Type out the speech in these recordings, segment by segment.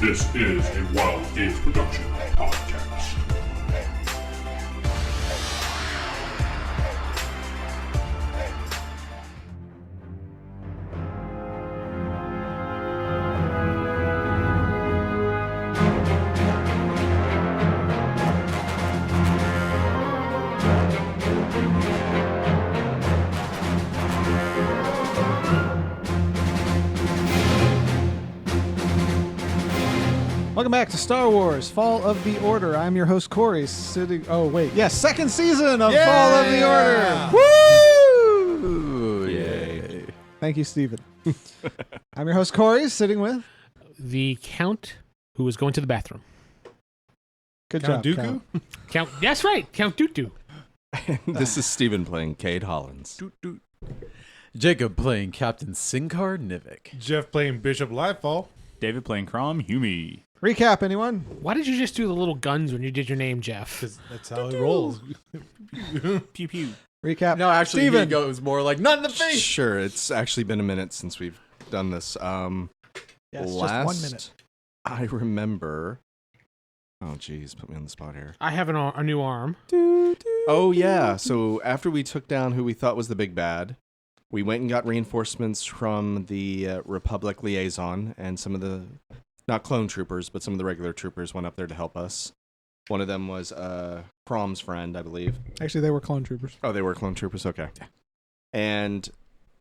This is a Wild Games Production podcast. Welcome back to Star Wars Fall of the Order. I'm your host, Corey, sitting... Oh, wait. Yes, second season of Fall of the Order. Woo! Yay. Thank you, Steven. I'm your host, Corey, sitting with... The Count who was going to the bathroom. Good Count job, Dooku? Count. Count, that's right, Count Dooku. This is Steven playing Cade Hollins. Jacob playing Captain Sincar Nivik. Jeff playing Bishop Lightfall. David playing Krom, Humey. Recap, anyone? Why did you just do the little guns when you did your name, Jeff? Because that's how it rolls. Pew pew. Recap. No, actually, Steven. he goes more like, not in the face! Sure, it's actually been a minute since we've done this. Yes, just last 1 minute. I remember... Oh, geez, put me on the spot here. I have a new arm. Oh, yeah, so after we took down who we thought was the big bad, we went and got reinforcements from the Republic liaison, and some of the... Not clone troopers, but some of the regular troopers went up there to help us. One of them was Krom's friend, I believe. Actually, they were clone troopers. Oh, they were clone troopers? Okay. And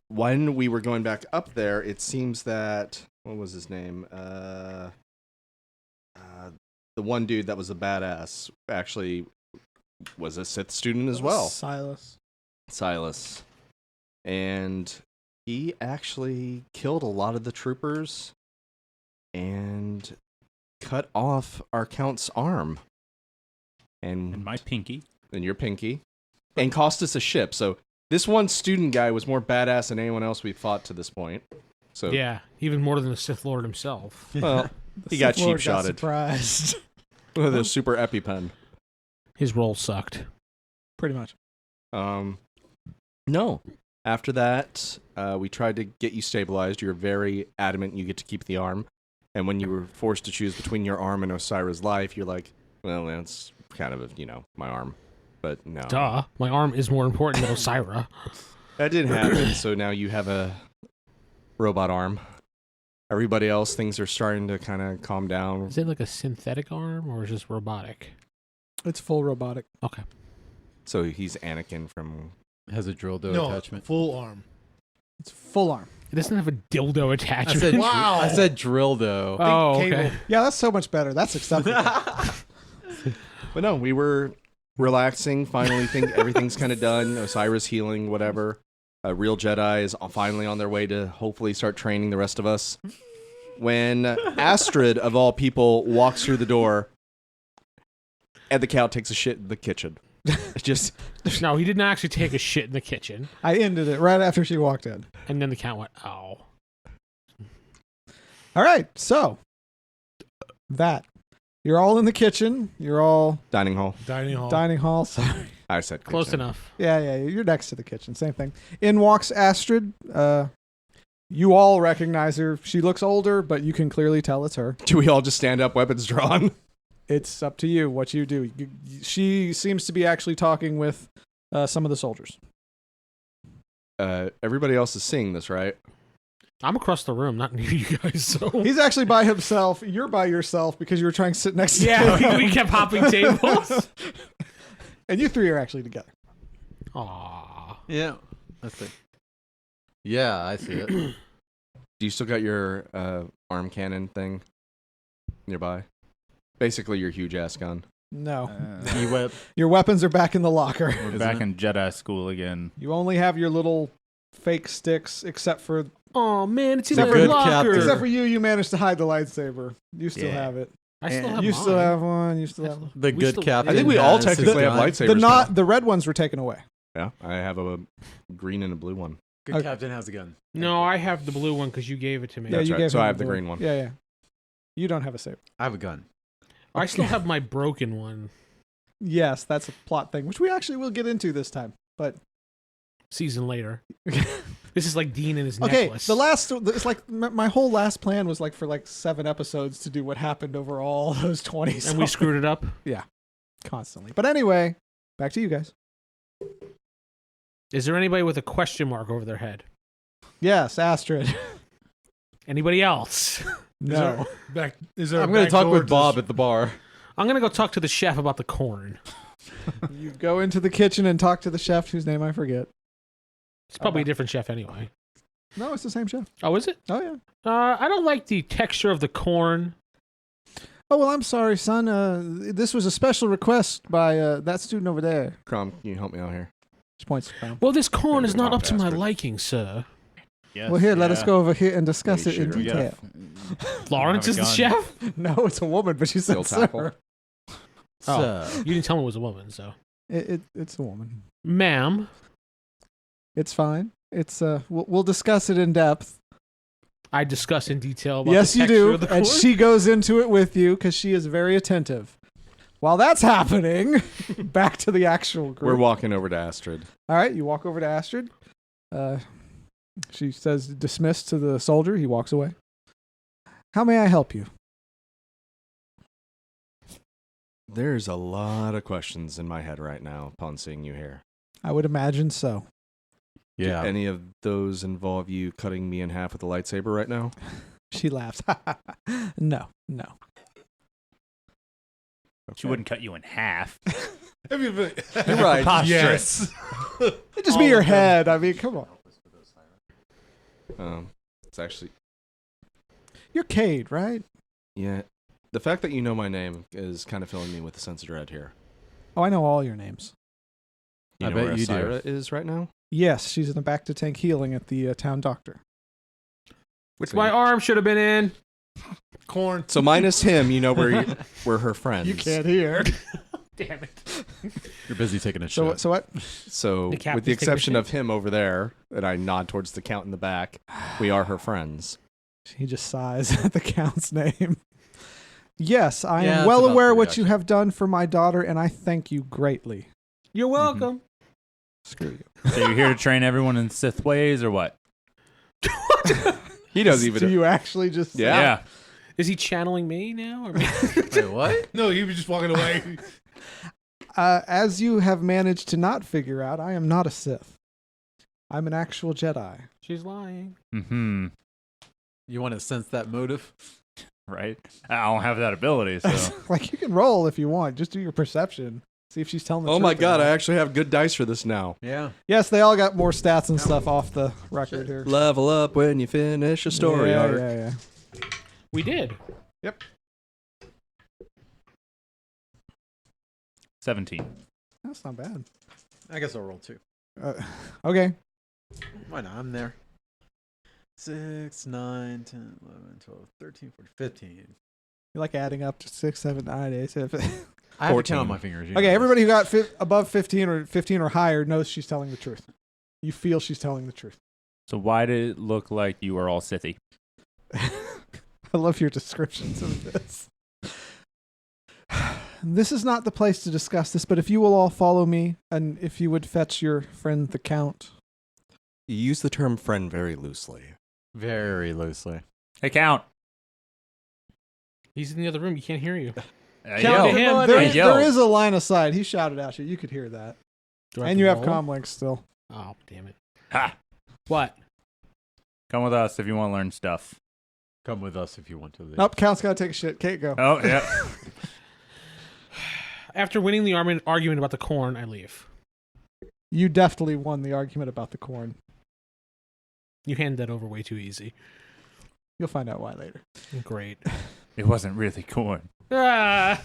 when we were going back up there, it seems that... What was his name? The one dude that was a badass actually was a Sith student as well. Silas. And he actually killed a lot of the troopers and cut off our Count's arm. And my pinky. And your pinky. And cost us a ship. So this one student guy was more badass than anyone else we've fought to this point. So Yeah, even more than the Sith Lord himself. well, he got cheap shotted Surprised. with a super EpiPen. His roll sucked. Pretty much. No. After that, we tried to get you stabilized. You were very adamant you get to keep the arm. And when you were forced to choose between your arm and Osira's life, you're like, well, that's kind of, my arm. But no. Duh. My arm is more important than Osira. That didn't happen, so now you have a robot arm. Everybody else, things are starting to kind of calm down. Is it like a synthetic arm or is this robotic? It's full robotic. Okay. So he's Anakin from... Has a drill dough No, attachment. full arm. It's full arm. It doesn't have a dildo I attachment. said, Wow. I said drill dough. Oh, Think okay. cable. Yeah, that's so much better. That's acceptable. But no, we were relaxing. Finally, think everything's kind of done. Osira's healing, whatever. A real Jedi is finally on their way to hopefully start training the rest of us. When Astrid, of all people, walks through the door, and the cow takes a shit in the kitchen. Just No, he did not actually take a shit in the kitchen. I ended it right after she walked in. And then the Count went, oh. All right, so that. You're all in the kitchen. You're all dining hall. Dining hall. dining hall. Sorry. I said Close kitchen. enough. Yeah, you're next to the kitchen. Same thing. In walks Astrid. You all recognize her. She looks older, but you can clearly tell it's her. Do we all just stand up, weapons drawn? It's up to you what you do. She seems to be actually talking with some of the soldiers. Everybody else is seeing this, right? I'm across the room, not near you guys, so... He's actually by himself. You're by yourself because you were trying to sit next to him. Yeah, we kept hopping tables. And you three are actually together. Aww. Yeah. That's it. Yeah, I see it. Do you still got your arm cannon thing nearby? Basically, your huge ass gun. No. E-whip. Your weapons are back in the locker. We're back in Jedi school again. You only have your little fake sticks, except for Oh man, it's in The my good locker. captain. except for you. You managed to hide the lightsaber. You still Yeah. have it. I still have You mine. still have one. You still have one. The We good still- captain. I think we all has his technically have gun. lightsabers. The red ones were taken away. Yeah, I have a green and a blue one. Good Okay. captain has a gun. No, I have the blue one because you gave it to me. That's you right. gave So him I have the blue. green one. Yeah. You don't have a saber. I have a gun. I still have my broken one. Yes, that's a plot thing, which we actually will get into this time. But Season later. This is like Dean and his Okay, necklace. it's like my whole last plan was like for like 7 episodes to do what happened over all those 20. And we screwed it up. Yeah, constantly. But anyway, back to you guys. Is there anybody with a question mark over their head? Yes, Astrid. Anybody else? No. Is there I'm going to talk with Bob at the bar. I'm going to go talk to the chef about the corn. You go into the kitchen and talk to the chef whose name I forget. It's probably a different chef anyway. No, it's the same chef. Oh, is it? Oh, yeah. I don't like the texture of the corn. Oh, well, I'm sorry, son. This was a special request by that student over there. Krom, can you help me out here? She points to Krom. Well, this corn is not up to my Astrid. liking, sir. Yes, Well, here, let us go over here and discuss Hey, it in shooter. We gotta detail. Lawrence is the gun. chef? No, it's a woman, but she said Steel tackle. sir. Oh, you didn't tell me it was a woman, so. It's a woman. Ma'am, It's fine. It's we'll discuss it in depth. I discuss in detail about Yes, the you texture do, of the corn. and she goes into it with you because she is very attentive. While that's happening, back to the actual group. We're walking over to Astrid. All right, you walk over to Astrid. She says dismiss to the soldier. He walks away. How may I help you? There's a lot of questions in my head right now upon seeing you here. I would imagine so. Yeah. Do any of those involve you cutting me in half with a lightsaber right now? She laughs. No. She wouldn't cut you in half. You're right. Yes. It'd just be your head. I mean, come on. It's actually, You're Cade, right? yeah. The fact that you know my name is kind of filling me with a sense of dread here. Oh, I know all your names. You I know bet where you do. Osaria is right now? Yes, she's in the back to tank healing at the town doctor. Which my arm should have been in. Corn. So minus him, you know where we're her friends. You can't hear. Damn it. You're busy taking a shit. So what? So The captain's with the taking a exception shit. of him over there, and I nod towards the count in the back, we are her friends. He just sighs at the count's name. Yes, I Yeah, am that's well about aware the what you reaction. have done for my daughter, and I thank you greatly. You're welcome. Screw you. So you're here to train everyone in Sith ways, or what? He doesn't even. Do you actually just? Yeah. Yeah. Is he channeling me now? Or me? Wait, what? No, he was just walking away. As you have managed to not figure out, I am not a Sith. I'm an actual Jedi. She's lying. Mm-hmm. You want to sense that motive? Right? I don't have that ability, so. Like, you can roll if you want. Just do your perception. See if she's telling the Oh truth. my or god, not. I actually have good dice for this now. Yeah. Yes, they all got more stats and stuff off the record here. Level up when you finish a story yeah, arc. yeah. We did. 17. That's not bad. I guess I'll roll 2. Okay. Why not? I'm there. 6, 9, 10, 11, 12, 13, 14, 15. You like adding up to 6, 7, 9, 8, 7. I have to 14. count on my fingers. you know Okay, this. everybody who got above 15 or higher knows she's telling the truth. You feel she's telling the truth. So why did it look like you were all Sithy? I love your descriptions of this. This is not the place to discuss this, but if you will all follow me, and if you would fetch your friend the Count. You use the term friend very loosely. Very loosely. Hey, Count. He's in the other room. You can't hear you. Count Yo. to him. there is a line of sight. He shouted at you. You could hear that. Do I And to you have roll? comm links still. Oh, damn it. Ha! What? Come with us if you want to learn stuff. Come with us if you want to leave. Nope, Count's got to take a shit. Kate, go. Oh, yeah. After winning the argument about the corn, I leave. You definitely won the argument about the corn. You handed that over way too easy. You'll find out why later. Great. It wasn't really corn. Ah!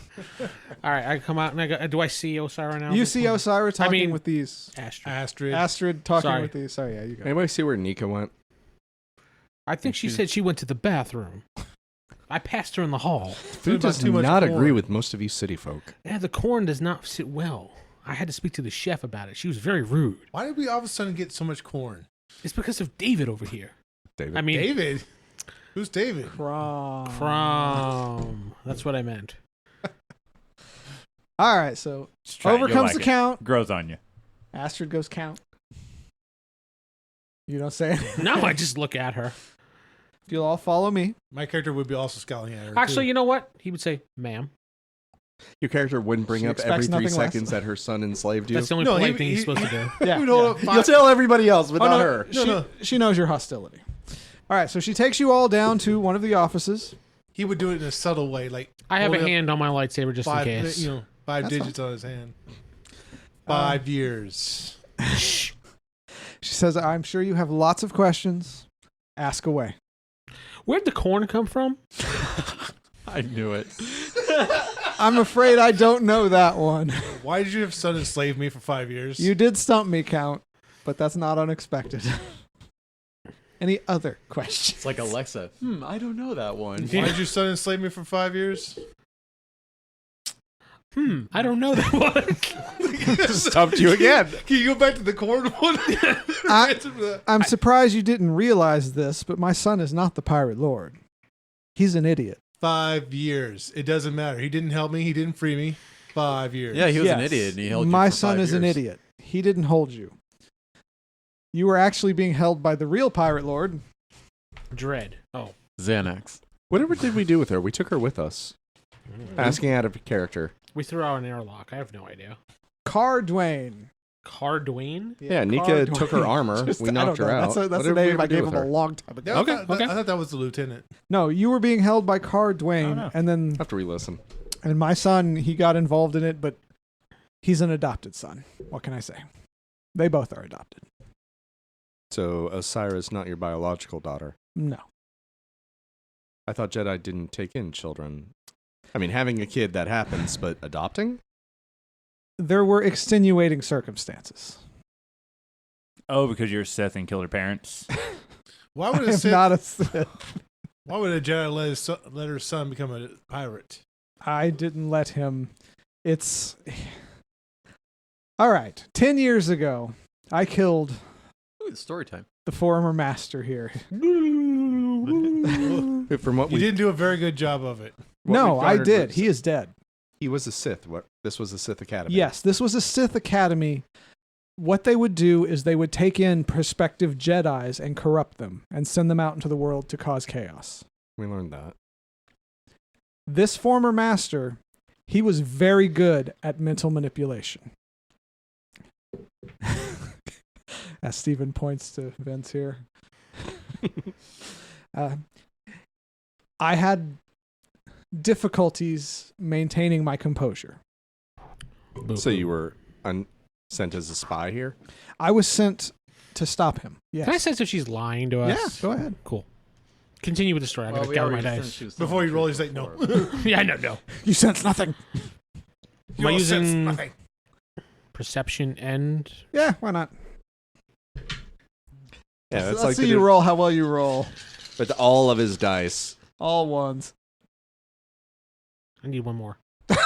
All right, I come out and I go, do I see Osaria now? You see Osaria talking mean- with these. Astrid. Astrid talking Sorry. with these. Sorry, yeah, you go. Anybody see where Nika went? I think she said she went to the bathroom. I passed her in the hall. Food about does too much not corn. agree with most of you city folk. Yeah, the corn does not sit well. I had to speak to the chef about it. She was very rude. Why did we all of a sudden get so much corn? It's because of David over here. David. I mean, David? Who's David? Krom. Krom. That's what I meant. All right, so Just try it. over You'll comes like the it. Count. Grows on you. Astrid goes Count. You don't say anything. No, I just look at her. You'll all follow me. My character would be also scowling at her. Actually, too. you know what? He would say, "Ma'am." Your character wouldn't bring She up expects every 3 nothing less. seconds that her son enslaved you. That's the only No, polite thing he's supposed to do. Yeah. You'd hold up You'll five- tell everybody else, but Oh, not no, her. She knows your hostility. All right, so she takes you all down to one of the offices. He would do it in a subtle way, like I have a hold up hand on my lightsaber just in five, case. five That's digits on his hand. 5 years. She says, I'm sure you have lots of questions. Ask away. Where'd the corn come from? I knew it. I'm afraid I don't know that one. Why did you have son enslave me for 5 years? You did stump me, Count, but that's not unexpected. Any other questions? It's like Alexa. I don't know that one. Why did your son enslave me for 5 years? I don't know that one. Stumped you again. Can you go back to the corn one? I'm surprised you didn't realize this, but my son is not the Pirate Lord. He's an idiot. 5 years. It doesn't matter. He didn't help me. He didn't free me. 5 years. Yeah, he was an Yes. idiot, and he held you My for son 5 is an years. idiot. He didn't hold you. You were actually being held by the real Pirate Lord. Dread. Oh. Xanax. Whatever did we do with her? We took her with us. Asking out of character. We threw out an airlock. I have no idea. Car Dwayne. Cardwayne? Yeah, Nika Car took her Dwayne. armor. Just- we I knocked don't her know. out. That's What the did we name ever I do gave with him a her? long time ago. I Okay. thought that was the lieutenant. No, you were being held by Car Dwayne, Oh, no. and then Have to re-listen. and my son, he got involved in it, but he's an adopted son. What can I say? They both are adopted. So Osiris, not your biological daughter. No. I thought Jedi didn't take in children. I mean, having a kid, that happens, but adopting? There were extenuating circumstances. Oh, because you're Sith and killed her parents. Why would I a am Sith, not a Sith. Why would a Jedi let her son become a pirate? I didn't let him. It's all right. 10 years ago, I killed Ooh, it's story time. the former master here. From what You we didn't do a very good job of it. what No, we've I garnered did. was- He is dead. He was a Sith. This was the Sith Academy. Yes, this was a Sith Academy. What they would do is they would take in prospective Jedis and corrupt them and send them out into the world to cause chaos. We learned that. This former master, he was very good at mental manipulation. As Stephen points to Vince here. I had difficulties maintaining my composure. So you were sent as a spy here? I was sent to stop him. Yes. Can I sense if she's lying to Yeah, us? go ahead. Cool. Continue with the story. I gotta gather my dice. Before you roll, he's like, no. Yeah, I know. No. You sense nothing. Am I You'll sense using nothing. perception and Yeah, why not? Yeah, that's Let's like see the you roll how well you roll. But all of his dice. All ones. I need one more. It's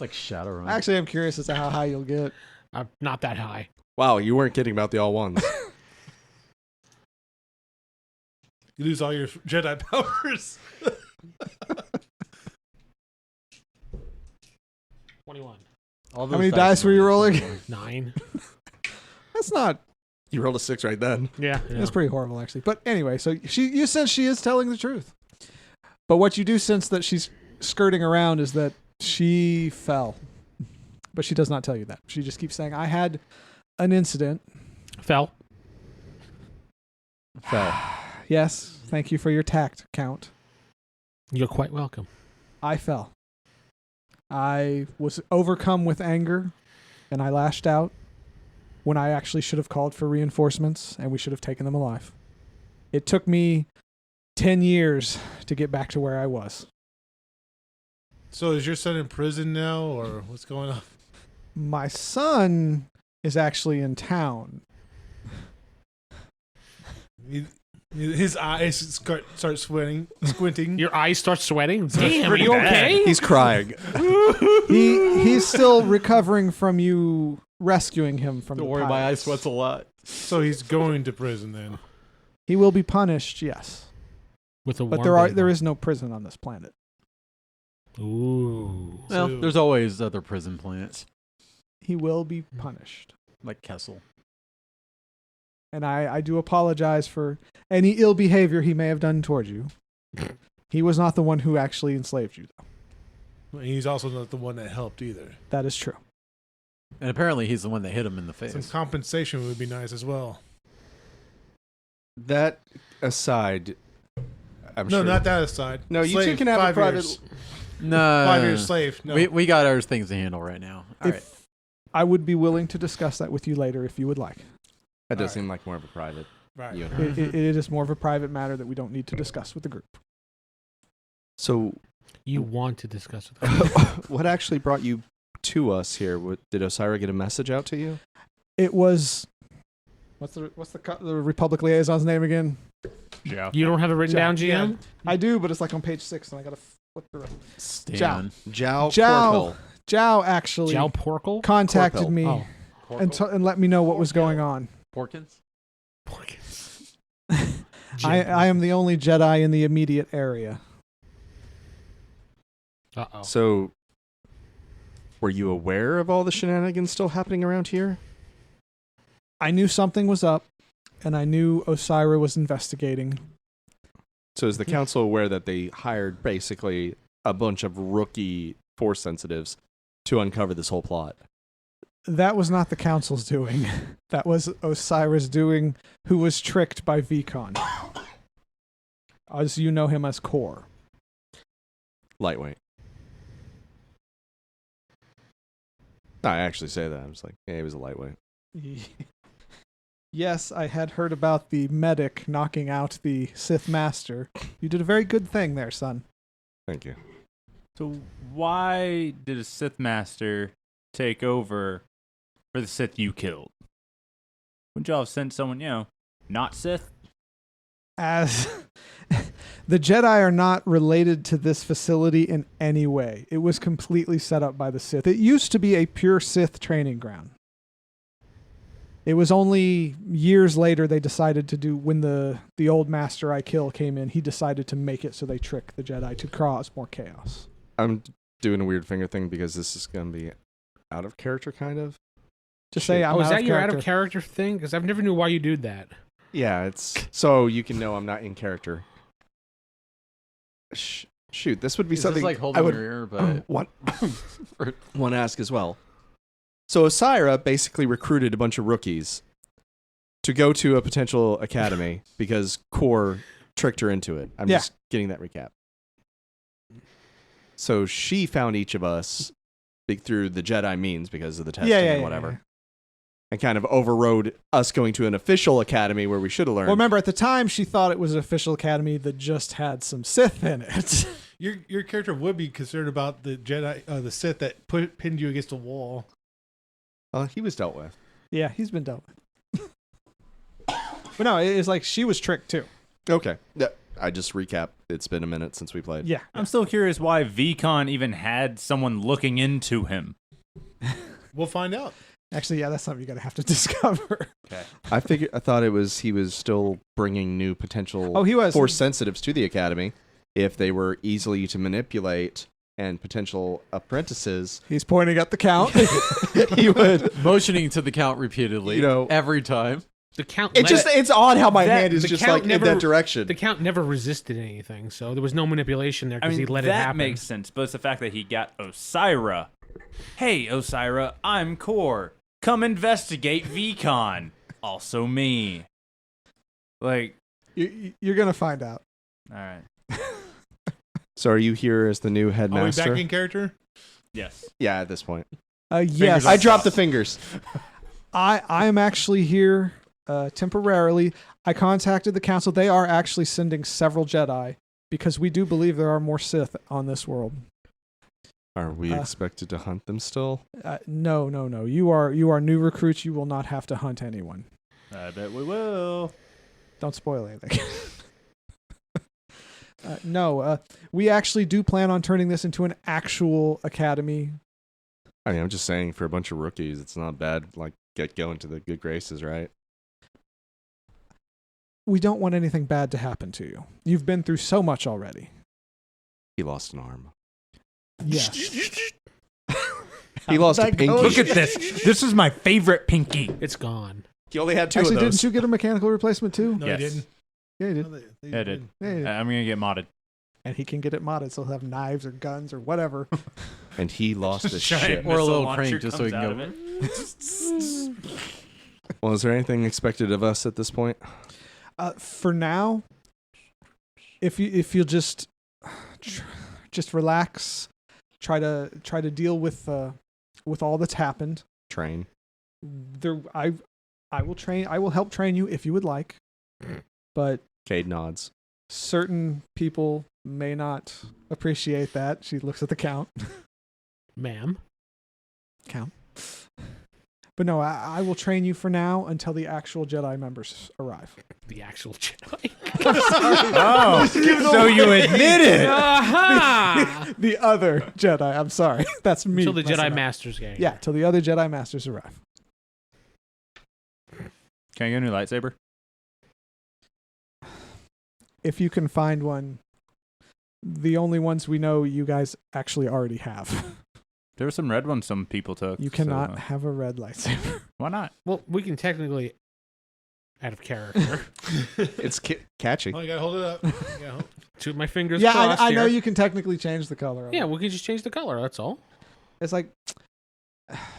like Shadowrun. Actually, I'm curious as to how high you'll get. Not that high. Wow, you weren't kidding about the all ones. You lose all your Jedi powers. 21. All How those many dice were you rolling? 9. That's not. You rolled a 6 right then. Yeah. That's pretty horrible, actually. But anyway, so you sense she is telling the truth. But what you do sense that she's skirting around is that she fell. But she does not tell you that. She just keeps saying, I had an incident. Fell. Fell. Yes, thank you for your tact, Count. You're quite welcome. I fell. I was overcome with anger, and I lashed out when I actually should have called for reinforcements, and we should have taken them alive. It took me 10 years to get back to where I was. So is your son in prison now, or what's going on? My son is actually in town. His eyes start squinting. Your eyes start sweating? Damn, are you bad. okay? He's crying. He's still recovering from you rescuing him from Don't the worry, my eye pirates. sweats a lot. So he's going to prison then. He will be punished, yes. With a But warm there is no prison on this planet. Ooh. Well, So- there's always other prison planets, He will be punished. like Kessel. And I do apologize for any ill behavior he may have done towards you. He was not the one who actually enslaved you, though. He's also not the one that helped either. That is true. And apparently he's the one that hit him in the face. Some compensation would be nice as well. That aside, I'm No, sure. not that aside. No, you Slave, two can have a 5 private. years. No. 5 years slave. No. We got our things to handle right now. All right. If I would be willing to discuss that with you later if you would like. That does Alright. seem like more of a private. right. You and her. It is more of a private matter that we don't need to discuss with the group. So, You want to discuss with her. what actually brought you to us here? Did Osaria get a message out to you? It was what's the Republic liaison's name again? Yeah. You don't have it written down, Yeah. GM? I do, but it's like on page 6, and I gotta flip through it. Stan. Jiao Jiao. Zhao actually Jal Porkle? contacted Corpel. me Oh. and let me know what was going on. Porkins? I am the only Jedi in the immediate area. Uh-oh. So, were you aware of all the shenanigans still happening around here? I knew something was up, and I knew Osaria was investigating. So, is the council aware that they hired basically a bunch of rookie Force sensitives to uncover this whole plot? That was not the council's doing. That was Osaria's doing, who was tricked by Vicon. As you know him as Core. Lightweight. No, I actually say that. I was like, yeah, he was a lightweight. Yes, I had heard about the medic knocking out the Sith Master. You did a very good thing there, son. Thank you. So why did a Sith Master take over for the Sith you killed? Wouldn't y'all have sent someone, not Sith? As the Jedi are not related to this facility in any way. It was completely set up by the Sith. It used to be a pure Sith training ground. It was only years later they decided to do, when the old master I kill came in, he decided to make it so they trick the Jedi to cause more chaos. I'm doing a weird finger thing because this is going to be out of character, kind of. Just say I'm Oh, is out that of your character. out of character thing? Because I've never knew why you do that. Yeah, it's so you can know I'm not in character. Shoot, this would be This something is like I holding would your ear, but want to ask as well. So Osaria basically recruited a bunch of rookies to go to a potential academy because Core tricked her into it. I'm Yeah. just getting that recap. So she found each of us through the Jedi means because of the testing and whatever. Yeah. And kind of overrode us going to an official academy where we should have learned. Well, remember, at the time, she thought it was an official academy that just had some Sith in it. Your character would be concerned about the Jedi, the Sith that pinned you against a wall. He was dealt with. Yeah, he's been dealt with. But no, it's like she was tricked too. Okay. Yeah, I just recap. It's been a minute since we played. Yeah. I'm still curious why Vicon even had someone looking into him. We'll find out. Actually, yeah, that's something you're going to have to discover. Okay. I thought he was still bringing new potential Oh, he was. Force sensitives to the academy if they were easily to manipulate and potential apprentices. He's pointing at the count. He would. motioning to the count repeatedly, every time. The count. It's odd how my hand is the just count like in that direction. The count never resisted anything, so there was no manipulation there I because mean, he let it that happen. makes sense, but it's the fact that he got Osaria. Hey, Osaria, I'm Core. Come investigate Vicon. Also me. Like, You're going to find out. all right. So are you here as the new Are we headmaster? back in character? Yes. Yeah, at this point. Yes. I dropped the fingers. I'm actually here temporarily. I contacted the council. They are actually sending several Jedi because we do believe there are more Sith on this world. Are we expected to hunt them still? No. You are new recruits. You will not have to hunt anyone. I bet we will. Don't spoil anything. No, we actually do plan on turning this into an actual academy. I mean, I'm just saying, for a bunch of rookies, it's not bad. Like, get going to the good graces, right? We don't want anything bad to happen to you. You've been through so much already. He lost an arm. Yes. He lost a pinky. Look at this. This is my favorite pinky. It's gone. He only had two Actually, of those. didn't you get a mechanical replacement too? No, Yes. he didn't. Yeah, he did. No, they Yeah, I did. Yeah, he did. I'm gonna get modded. And he can get it modded, so he'll have knives or guns or whatever. And he lost his Giant shit. Or a missile little launcher crank just so he comes can out go. of it. Well, is there anything expected of us at this point? For now, if you'll just relax, try to deal with all that's happened. Train. I will help train you if you would like, but Cade nods. certain people may not appreciate that. She looks at the count. Ma'am. Count. But no, I will train you for now until the actual Jedi members arrive. The actual Jedi. Oh, so you admit it? Aha! The other Jedi. I'm sorry. That's me. Until the messing Jedi up. Masters game. Yeah, till the other Jedi Masters arrive. Can I get a new lightsaber? If you can find one, the only ones we know you guys actually already have. There were some red ones some people took. You cannot have a red lightsaber. Why not? Well, we can technically, out of character, It's catchy. Oh, you gotta hold it up. Yeah. shoot my fingers Yeah, crossed I know here. you can technically change the color of Yeah, it. we can just change the color. That's all. It's like,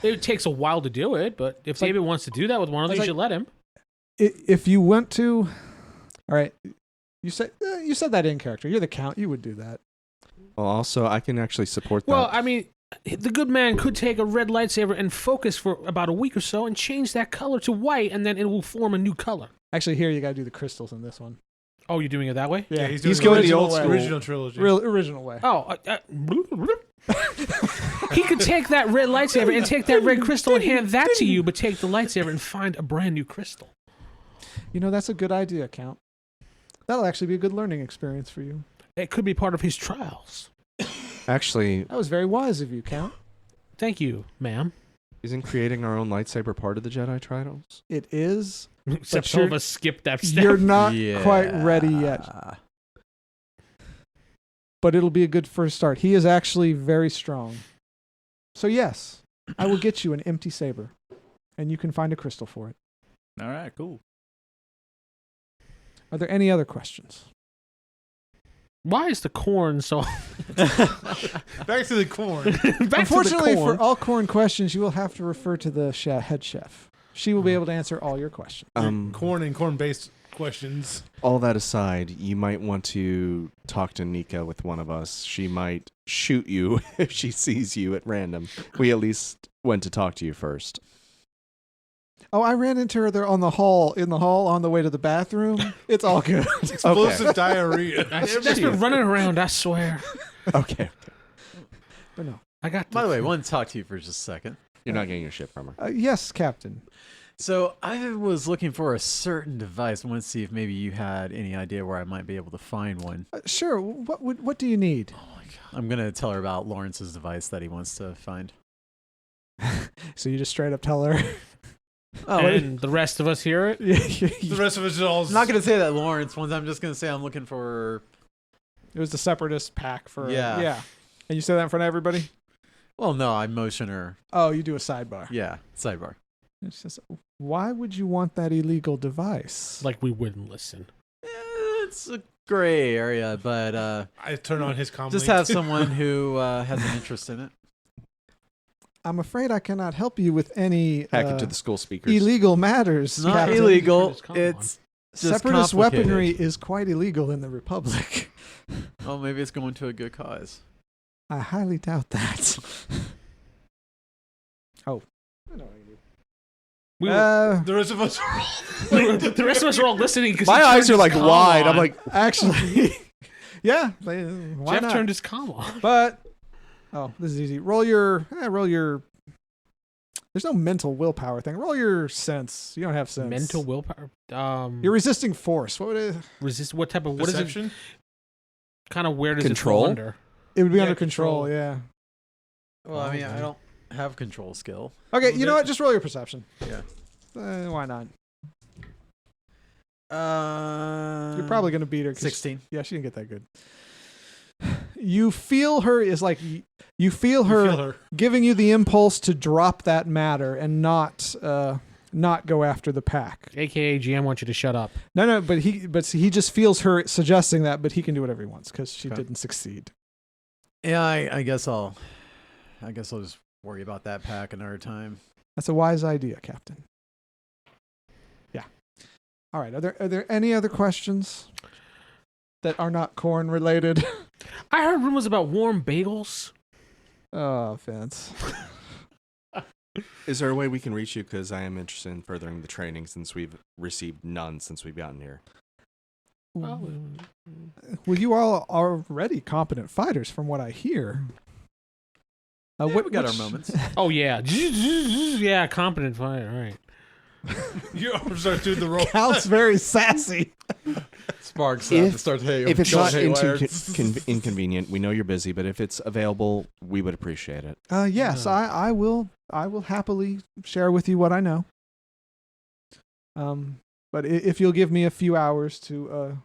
It takes a while to do it, but if like- David wants to do that with one of it's these, like- you let him. if you want to, all right, you said that in character. You're the count. You would do that. Well, also, I can actually support that. Well, I mean, the good man could take a red lightsaber and focus for about a week or so and change that color to white, and then it will form a new color. Actually, here you got to do the crystals in this one. Oh, you're doing it that way? Yeah, he's doing going the original old way. school. Original trilogy. Real original way. Oh, he could take that red lightsaber and take that red crystal and hand that to you, but take the lightsaber and find a brand new crystal. You know, that's a good idea, Count. That'll actually be a good learning experience for you. It could be part of his trials. Actually, That was very wise of you, Count. Thank you, ma'am. isn't creating our own lightsaber part of the Jedi trials? It is. Except some of us skipped that step. You're not quite ready yet, Yeah. but it'll be a good first start. He is actually very strong. So yes, I will get you an empty saber, and you can find a crystal for it. All right, cool. Are there any other questions? Why is the corn so... Back to the corn. Back Unfortunately, to the corn. for all corn questions, you will have to refer to the head chef. She will be able to answer all your questions. Corn and corn-based questions. All that aside, you might want to talk to Nika with one of us. She might shoot you if she sees you at random. We at least went to talk to you first. Oh, I ran into her there in the hall on the way to the bathroom. It's all good. Explosive diarrhea. That's been running around, I swear. Okay. But no. I got By the way, I want to talk to you for just a second. You're not getting your shit from her. Yes, Captain. So I was looking for a certain device. I want to see if maybe you had any idea where I might be able to find one. Sure. What do you need? I'm gonna tell her about Lawrence's device that he wants to find. So you just straight up tell her. And the rest of us hear it? The rest of us are all... I'm not gonna say that Lawrence ones. I'm just gonna say I'm looking for. It was the separatist pack for. Yeah. Yeah. And you say that in front of everybody? Well, no, I motion her. Oh, you do a sidebar. Yeah, sidebar. It's just, why would you want that illegal device? Like we wouldn't listen. It's a gray area, but I turn on his comm just link. have someone who has an interest in it. I'm afraid I cannot help you with any Hack it to the school speakers. illegal matters. It's not Captain. illegal. Just come on. It's just Separatist complicated. weaponry is quite illegal in the Republic. Well, maybe it's going to a good cause. I highly doubt that. Oh. I know what I do. We were, The rest of us are all... the rest of us are all listening because My eyes are like wide. I'm like, Actually, yeah. Why Jeff not? turned his comm on. But this is easy. Roll your. There's no mental willpower thing. Roll your sense. You don't have sense. Mental willpower. You're resisting force. What would it? Resist. What type of? What is it? Perception? Kind of where does Control? it fall under? It would be Yeah, under control. control. Yeah. Well, I mean, I don't have control skill. Okay. You know what? Just roll your perception. Yeah. Why not? You're You're probably gonna beat her. 'cause 16. Yeah, she didn't get that good. You feel her is like you feel her Feel her. giving you the impulse to drop that matter and not not go after the pack. AKA GM wants you to shut up. No, but he just feels her suggesting that, but he can do whatever he wants because she Okay. didn't succeed. Yeah, I guess I'll just worry about that pack another time. That's a wise idea, Captain. Yeah. All right. Are there any other questions that are not corn related? I heard rumors about warm bagels. Oh, Vince. Is there a way we can reach you? Because I am interested in furthering the training since we've received none since we've gotten here. Well, you all are already competent fighters, from what I hear. We got our moments. Oh yeah, yeah, competent fighter. All right. Your arm starts doing the roll. Counts very sassy. Sparks If- up and starts hey, If it's going not haywire. inconvenient, we know you're busy, but if it's available, we would appreciate it. Yes, I will happily share with you what I know. But if you'll give me a few hours to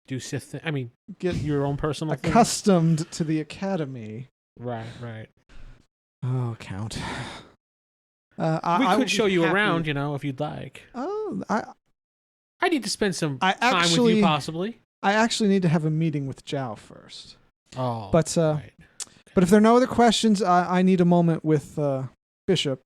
Do Sith. I mean, get your own personal thing. accustomed to the academy. Right, right. Oh, Count. We I could would show be you happy- around, if you'd like. Oh, I need to spend some I time with actually- you, possibly. I actually need to have a meeting with Zhao first. Oh, But right. but if there are no other questions, I need a moment with Bishop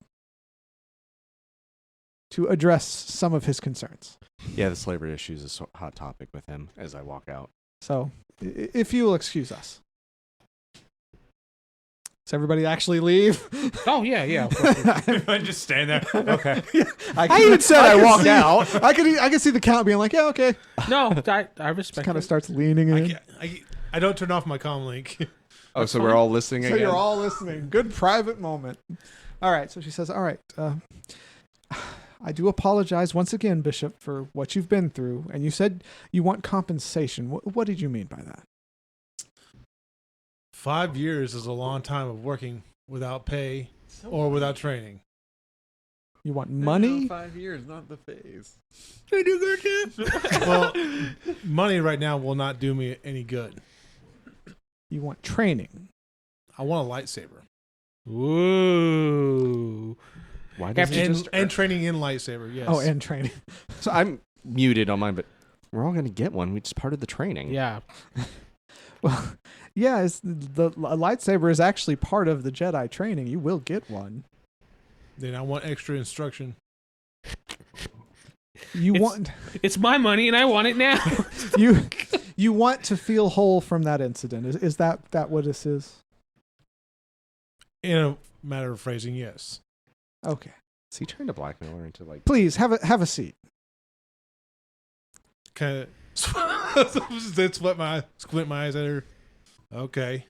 to address some of his concerns. Yeah, the slavery issue is a hot topic with him as I walk out. So, if you will excuse us. Does everybody actually leave? Oh yeah. Of course. I just stand there. Okay. I even said I walked out. I could see the Count being like, yeah, okay. No, I respect. Kind of it. starts leaning in. I don't turn off my comm link. Oh, so we're all listening So again? you're all listening. Good private moment. All right. So she says, all right. I do apologize once again, Bishop, for what you've been through. And you said you want compensation. What did you mean by that? 5 years is a long time of working without pay or without training. You want money? 5 years, not the phase. Well, money right now will not do me any good. You want training? I want a lightsaber. Ooh. Why does he just... And training in lightsaber, yes. Oh, and training. So I'm muted on mine, but we're all going to get one. We just part of the training. Yeah. Well, yeah, a lightsaber is actually part of the Jedi training. You will get one. Then I want extra instruction. It's my money and I want it now. you want to feel whole from that incident. Is that what this is? In a matter of phrasing, yes. Okay. Is he trying to blackmail her into like... Please have a seat. Kind of then squint my eyes at her. Okay.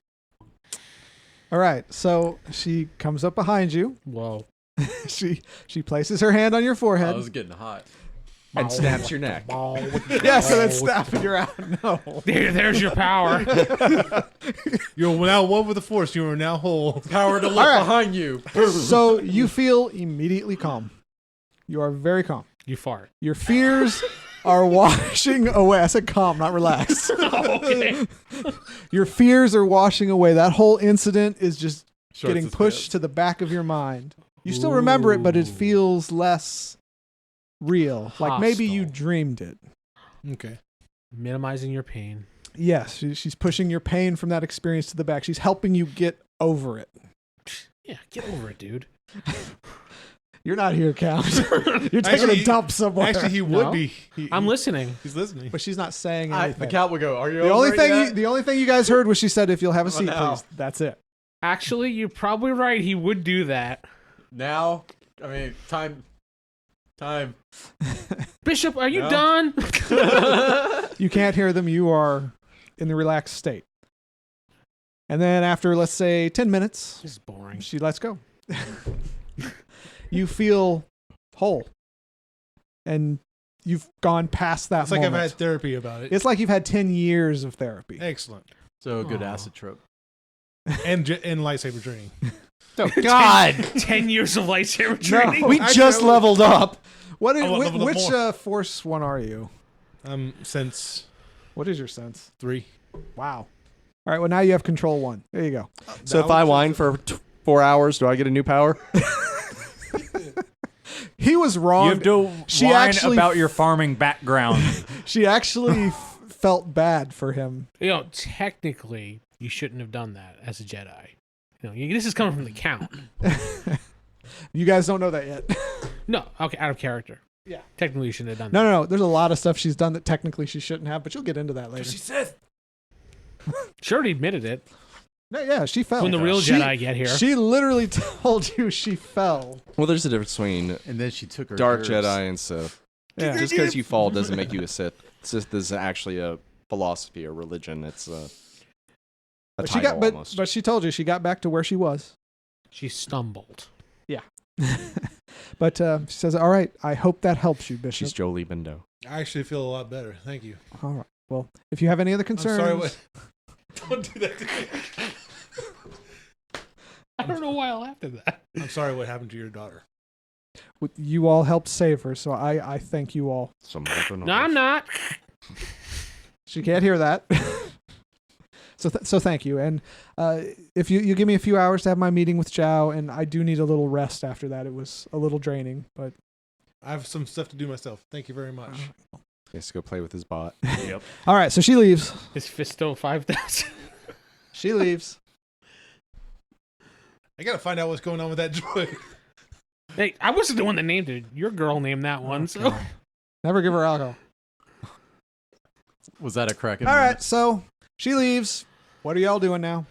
All right. So she comes up behind you. Whoa. She places her hand on your forehead. I was getting hot. And snaps your neck. Yeah, so then snap and you're out. No. There's your power. You're now one with the Force. You are now whole. Power to look right. behind you. So you feel immediately calm. You are very calm. You fart. Your fears are washing away. I said calm, not relaxed. Okay. Your fears are washing away. That whole incident is just Shorts getting his pushed pants. to the back of your mind. You still remember it, but it feels less real. Like maybe you Hostile. dreamed it. Okay. Minimizing your pain. Yes, she's pushing your pain from that experience to the back. She's helping you get over it. Yeah, get over it, dude. You're not here, Count. You're taking Actually, a dump somewhere. Actually, he would No. be. I'm listening. He's listening. but she's not saying The anything. cat will go, are you The over only it thing yet? the only thing you guys heard was she said, "If you'll have a seat, now. please." That's it. Actually, you're probably right. He would do that. Now, I mean, time. Bishop, are you No. done? You can't hear them. You are in the relaxed state. And then after, let's say, 10 minutes, This is boring. she lets go. You feel whole. And you've gone past that It's like I've moment. had therapy about it. It's like you've had 10 years of therapy. Excellent. So a good Aw. acid trope. And lightsaber training. Oh, God! 10 years of lightsaber No, training. We just leveled up. What is, I want level up which more. force one are you? Since What is your sense? 3. Wow. All right, well, now you have control 1. There you go. So if I whine for 4 hours, do I get a new power? He was wrong. You have to She whine actually- about your farming background. She actually felt bad for him. Technically, you shouldn't have done that as a Jedi. This is coming from the Count. You guys don't know that yet. No, okay, out of character. Yeah. Technically, you shouldn't have done No. There's a lot of stuff she's done that technically she shouldn't have, but you'll get into that later. She said. that. She already admitted it. No, yeah, she fell. When the real Jedi get here. She literally told you she fell. Well, there's a difference between And then she took her Dark herbs. Jedi and Sith. Yeah. Just because you fall doesn't make you a Sith. Sith is actually a philosophy or religion. It's a But title almost. but she told you she got back to where she was. She stumbled. But she says, "All right, I hope that helps you, Bishop." She's Jolie Bindo. I actually feel a lot better. Thank you. All right. Well, if you have any other concerns, I'm sorry. What? Don't do that to me. I don't know why I laughed at that. I'm sorry. What happened to your daughter? you all helped save her, so I thank you all. No, I'm not. She can't hear that. So thank you. And if you give me a few hours to have my meeting with Zhao, and I do need a little rest after that. It was a little draining, but I have some stuff to do myself. Thank you very much. He has to go play with his bot. Yep. all right. So she leaves. His Fisto 5000. She leaves. I gotta find out what's going on with that droid. Hey, I wasn't the one that named it. Your girl named that one. So Never give her alcohol. Was that a crack? All right. So she leaves. What are y'all doing now?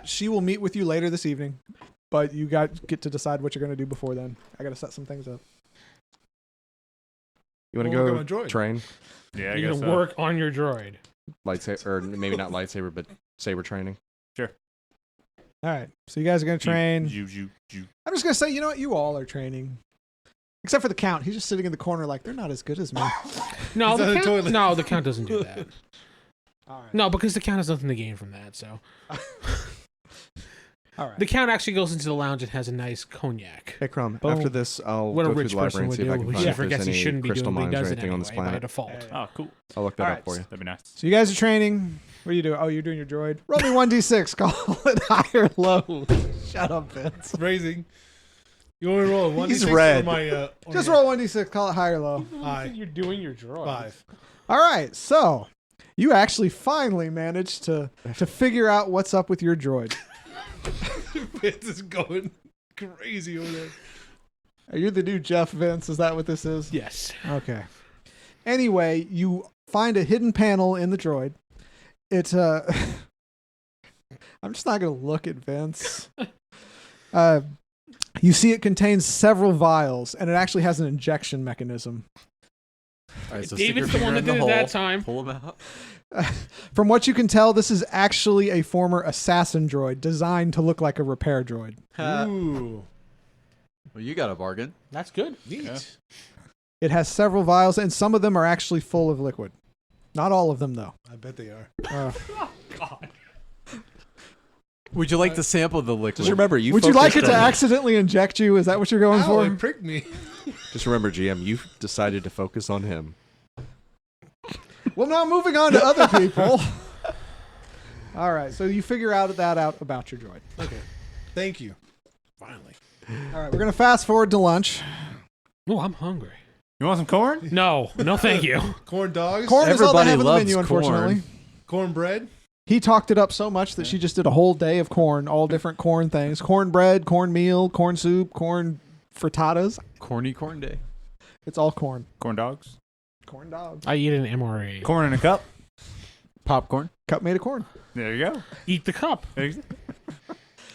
She will meet with you later this evening, but you get to decide what you're going to do before then. I got to set some things up. You want to We'll go work on my droid. train? Yeah, I you're guess gonna so. work on your droid. Lightsaber, or maybe not lightsaber, but saber training. All right. So you guys are going to train. You. I'm just going to say, you know what? You all are training. Except for the Count. He's just sitting in the corner like, they're not as good as me. No, He's on the the count, toilet. no, the Count doesn't do that. All right. No, because the Count has nothing to gain from that. So All right. the Count actually goes into the lounge and has a nice cognac. Hey, Crom, Boom. after this, I'll What a go through rich the library person and would see if I do, can which find he if there's forgets he any shouldn't be crystal doing, but he mines or does it anything on this anyway by planet. default. Oh, cool. I'll look that All up right. for you. That'd be nice. So you guys are training. What are you doing? Oh, you're doing your droid. Roll me 1d6. Call it high or low. Shut up, Vince. Raising. You want me to roll a 1d6 He's or red. my, Just roll 1d6. Call it high or low. High. You're doing your droid. 5. All right. So you actually finally managed to figure out what's up with your droid. Vince is going crazy over there. Are you the new Jeff, Vince? Is that what this is? Yes. Okay. Anyway, you find a hidden panel in the droid. It's I'm just not going to look at Vince. You see it contains several vials, and it actually has an injection mechanism. All right, so David's stick the your one finger that in did it hole, that time. Pull them out. From what you can tell, this is actually a former assassin droid designed to look like a repair droid. Ooh. Well, you got a bargain. That's good. Neat. Yeah. It has several vials, and some of them are actually full of liquid. Not all of them, though. I bet they are. God. Would you like to sample the liquid? Just remember, you. Would you like it focused to on- accidentally inject you? Is that what you're going Ow, for? it pricked me. Just remember, GM, you decided to focus on him. Well, now moving on to other people. All right, so you figure out about your droid. Okay. Thank you. Finally. All right, we're going to fast forward to lunch. Oh, I'm hungry. You want some corn? No, thank you. Corn dogs. Corn is all they Everybody have on the loves menu, unfortunately. Cornbread. He talked it up so much that she just did a whole day of corn, all different corn things. Cornbread, cornmeal, corn soup, corn frittatas. Corny corn day. It's all corn. Corn dogs? Corn dogs. I eat an MRE. Corn in a cup? Popcorn. Cup made of corn. There you go. Eat the cup.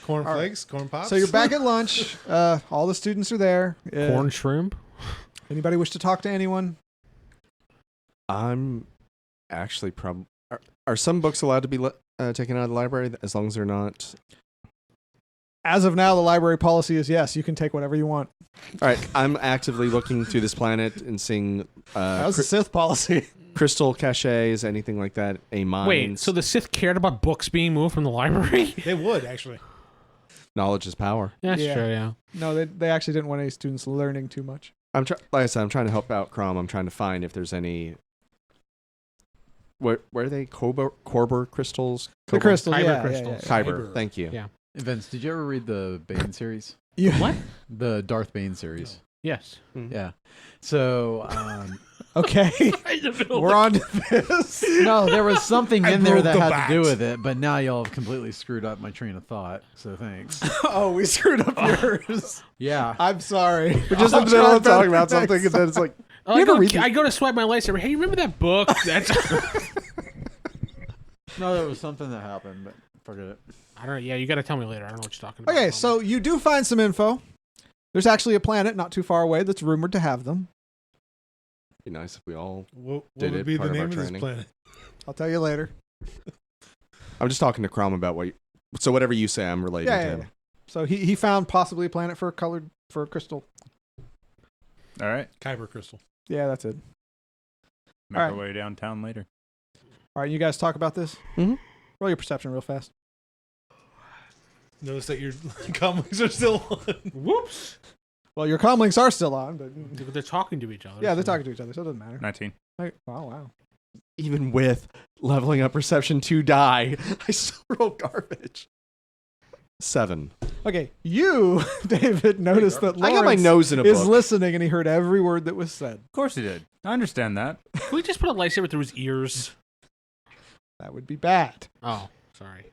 Corn flakes. Corn pops. So you're back at lunch. All the students are there. Corn shrimp. Anybody wish to talk to anyone? I'm actually Are some books allowed to be taken out of the library as long as they're not? As of now, the library policy is yes, you can take whatever you want. All right, I'm actively looking through this planet and seeing That was the Sith policy. crystal caches, anything like that. A mines. Wait, so the Sith cared about books being moved from the library? They would, actually. knowledge is power. That's Yeah. true, yeah. No, they actually didn't want any students learning too much. Like I said, I'm trying to help out Krom. I'm trying to find if there's any. Where are they? Korber crystals? The Cobalt? crystals, Kyber yeah, crystals. yeah, yeah. Kyber. Thank you. Yeah. Vince, did you ever read the Bane series? You, What? The Darth Bane series. Yes. Yeah. So, Okay. We're on to this. no, there was something in there broke that the had bat. to do with it, but now y'all have completely screwed up my train of thought. So thanks. Oh, we screwed up yours. Yeah. I'm sorry. We're just in the middle of talking about something, and then it's like, Oh, I go to swipe my lightsaber. Hey, remember that book? That's No, there was something that happened, but forget it. I don't know. Yeah, you got to tell me later. I don't know what you're talking about. Okay, so you do find some info. There's actually a planet not too far away that's rumored to have them. be nice if we all. What Did would it be the part of our name of this training? planet? I'll tell you later. I'm just talking to Krom about what. So whatever you say, I'm relating to Yeah. him. So he found possibly a planet for a crystal. All right. Kyber crystal. Yeah, that's it. Make All our right. way downtown later. All right, you guys talk about this. Mhm. Roll your perception real fast. Notice that your comics are still on. Whoops. Well, your comlinks are still on, but They're talking to each other. yeah, they're so- talking to each other, so it doesn't matter. 19. Like, wow. Even with leveling up perception 2 die, I still roll garbage. 7. Okay, you, David, noticed that I got my Lawrence nose in a is book. listening, and he heard every word that was said. Of course he did. I understand that. Can we just put a lightsaber through his ears? That would be bad. Oh, sorry.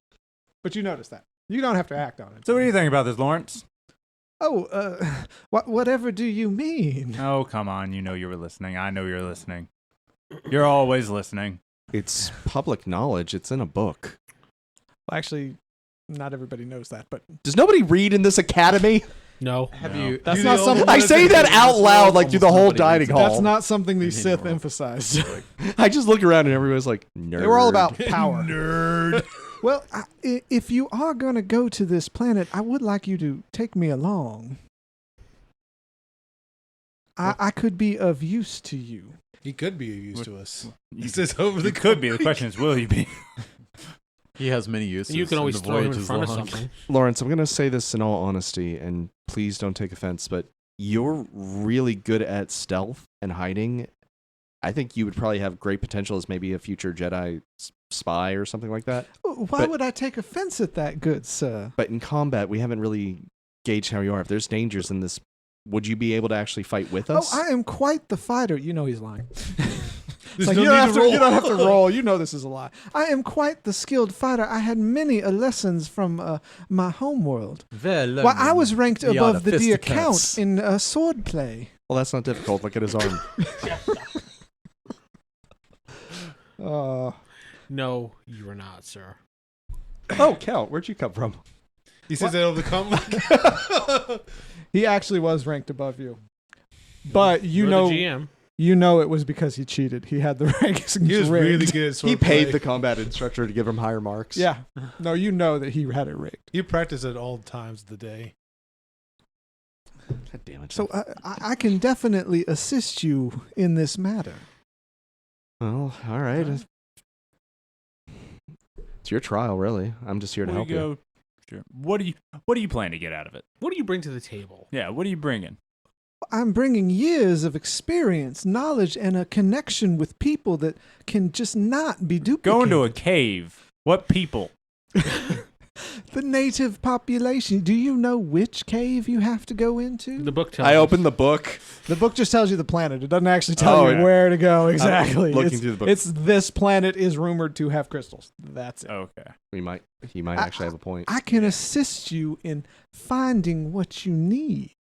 But you noticed that. You don't have to act on it. So what do you think about this, Lawrence? Oh, whatever do you mean? Oh, come on. You know you were listening. I know you're listening. You're always listening. It's public knowledge. It's in a book. Well, actually, not everybody knows that, but Does nobody read in this academy? No. Have No. you? that's You not the something. only I one say that out loud like through the whole Almost nobody dining reads it. hall. That's not something the In Sith general. emphasized. I just look around and everybody's like, nerd. They were all about power. Nerd. Well, if you are going to go to this planet, I would like you to take me along. I could be of use to you. He could be of use to us. He You, says over the you could be. The comic. question is, will you be? He has many uses. You can and always the throw him voyage in is front of long. something. Lawrence, I'm going to say this in all honesty, and please don't take offense, but you're really good at stealth and hiding. I think you would probably have great potential as maybe a future Jedi spy or something like that. Why But- would I take offense at that, good sir? But in combat, we haven't really gauged how you are. If there's dangers in this, would you be able to actually fight with us? Oh, I am quite the fighter. You know he's lying. There's Like, no you, don't need have to to, roll. you don't have to roll. You know this is a lie. I am quite the skilled fighter. I had many lessons from my homeworld. Well, Well, I was ranked Yeah, above the the dear fisticuffs. count in sword play. Well, that's not difficult. Look at his arm. No, you are not, sir. Oh, Cal, where'd you come from? He says that over the comic. He actually was ranked above you. But You're the GM. you know it was because he cheated. He had the rankings He was rigged. really good at sword He paid play. the combat instructor to give him higher marks. Yeah. No, you know that he had it rigged. You practice at all times of the day. God damn it. So I can definitely assist you in this matter. Well, all right. It's your trial, really. I'm just here to Before help you you. go, sure. What do you plan to get out of it? What do you bring to the table? Yeah, what are you bringing? I'm bringing years of experience, knowledge, and a connection with people that can just not be duplicated. Go into a cave. What people? The native population. Do you know which cave you have to go into? The book tells I us. opened the book. The book just tells you the planet. It doesn't actually tell Oh, you yeah. where to go exactly. looking It's- through the book. It's this planet is rumored to have crystals. That's it. Okay. He might actually have a point. I can assist you in finding what you need.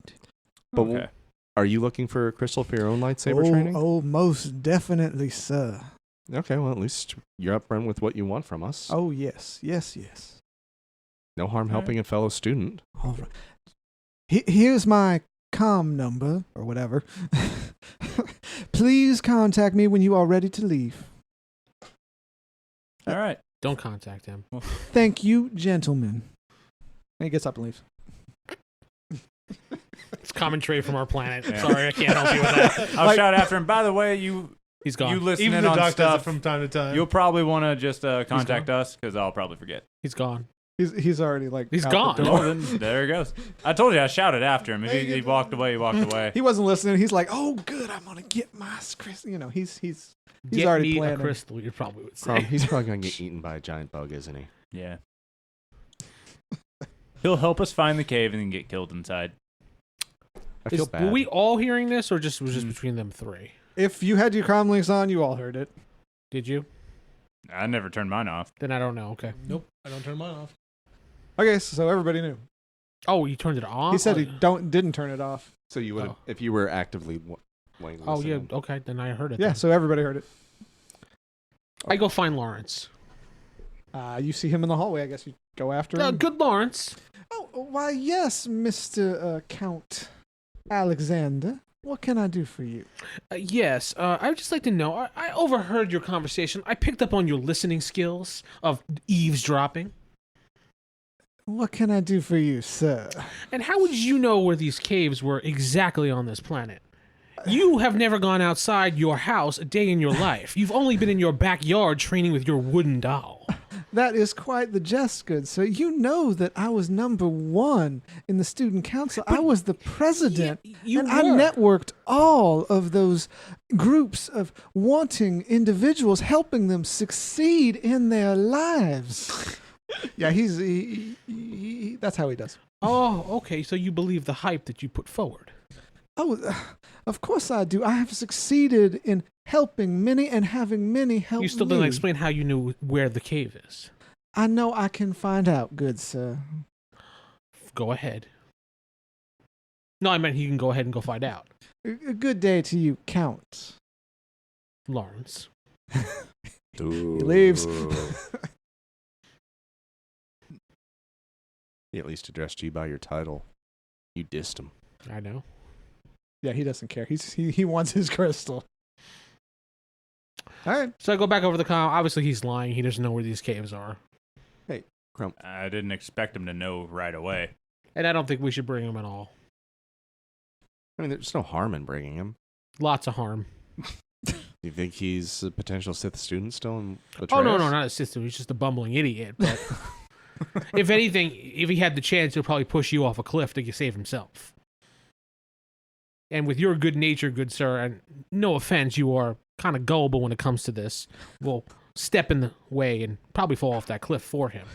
But Okay. are you looking for a crystal for your own lightsaber oh, training? oh, most definitely, sir. Okay, well, at least you're upfront with what you want from us. Oh, yes. Yes, yes. No harm helping a fellow student. All right. Here's my comm number, or whatever. Please contact me when you are ready to leave. All right. Don't contact him. Thank you, gentlemen. And he gets up and leaves. It's common trait from our planet. Yeah. Sorry, I can't help you with that. I'll shout after him. By the way, you He's gone. listening Even the on doc does it stuff, from time to time. you'll probably want to just contact us because I'll probably forget. He's gone. He's already like He's out gone. the door. Oh, then there he goes. I told you I shouted after him. If he walked away, he walked away. He wasn't listening. He's like, "Oh, good. I'm gonna get my crystal." You know, he's Get already me planning. a crystal, you probably would say. Krom, he's probably going to get eaten by a giant bug, isn't he? Yeah. He'll help us find the cave and then get killed inside. I feel bad. Were we all hearing this, or was just between them three? If you had your comm links on, you all heard it. Did you? I never turned mine off. Then I don't know. Okay. Nope, I don't turn mine off. Okay, so everybody knew. Oh, you turned it on? He said he didn't turn it off. So you would have, if you were actively listening. Oh, yeah. Okay, then I heard it. Yeah, then. so everybody heard it. I go find Lawrence. You see him in the hallway. I guess you go after him. Good Lawrence. Oh, why, yes, Mr. Count Alexander. What can I do for you? Yes, I would just like to know. I overheard your conversation. I picked up on your listening skills of eavesdropping. What can I do for you, sir? And how would you know where these caves were exactly on this planet? You have never gone outside your house a day in your life. You've only been in your backyard training with your wooden doll. That is quite the jest, good sir. You know that I was #1 in the student council. I was the president. You and were. I networked all of those groups of wanting individuals, helping them succeed in their lives. Yeah, he that's how he does. Oh, okay. So you believe the hype that you put forward. Oh, of course I do. I have succeeded in helping many and having many help You still me. didn't explain how you knew where the cave is. I know I can find out, good sir. Go ahead. No, I meant you can go ahead and go find out. A good day to you, Count. Lawrence. He leaves. He at least addressed you by your title. You dissed him. I know. Yeah, he doesn't care. He wants his crystal. All right. So I go back over the comm. Obviously, he's lying. He doesn't know where these caves are. Krom. I didn't expect him to know right away. And I don't think we should bring him at all. I mean, there's no harm in bringing him. Lots of harm. You think he's a potential Sith student still in the Oh, no, trails? not a system. He's just a bumbling idiot. But if anything, if he had the chance, he'll probably push you off a cliff to save himself. And with your good nature, good sir, and no offense, you are kind of gullible when it comes to this, will step in the way and probably fall off that cliff for him.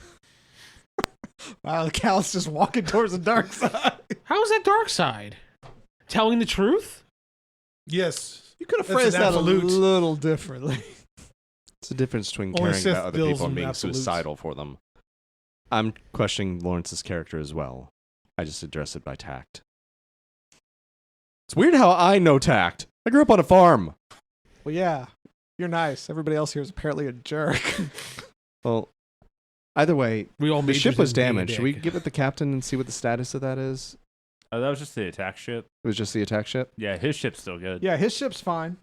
Wow, Cal's just walking towards the dark side. How is that dark side? Telling the truth? Yes. You could have That's phrased an that absolute. a little differently. It's the difference between Only caring Sith about other deals people and in being absolutes. suicidal for them. I'm questioning Lawrence's character as well. I just address it by tact. It's weird how I know tact. I grew up on a farm. Well, yeah, you're nice. Everybody else here is apparently a jerk. Well, either way, We all the ship majors was in being a damaged. Should we dick. get with the captain and see what the status of that is? Oh, that was just the attack ship. It was just the attack ship? Yeah, his ship's still good. Yeah, his ship's fine.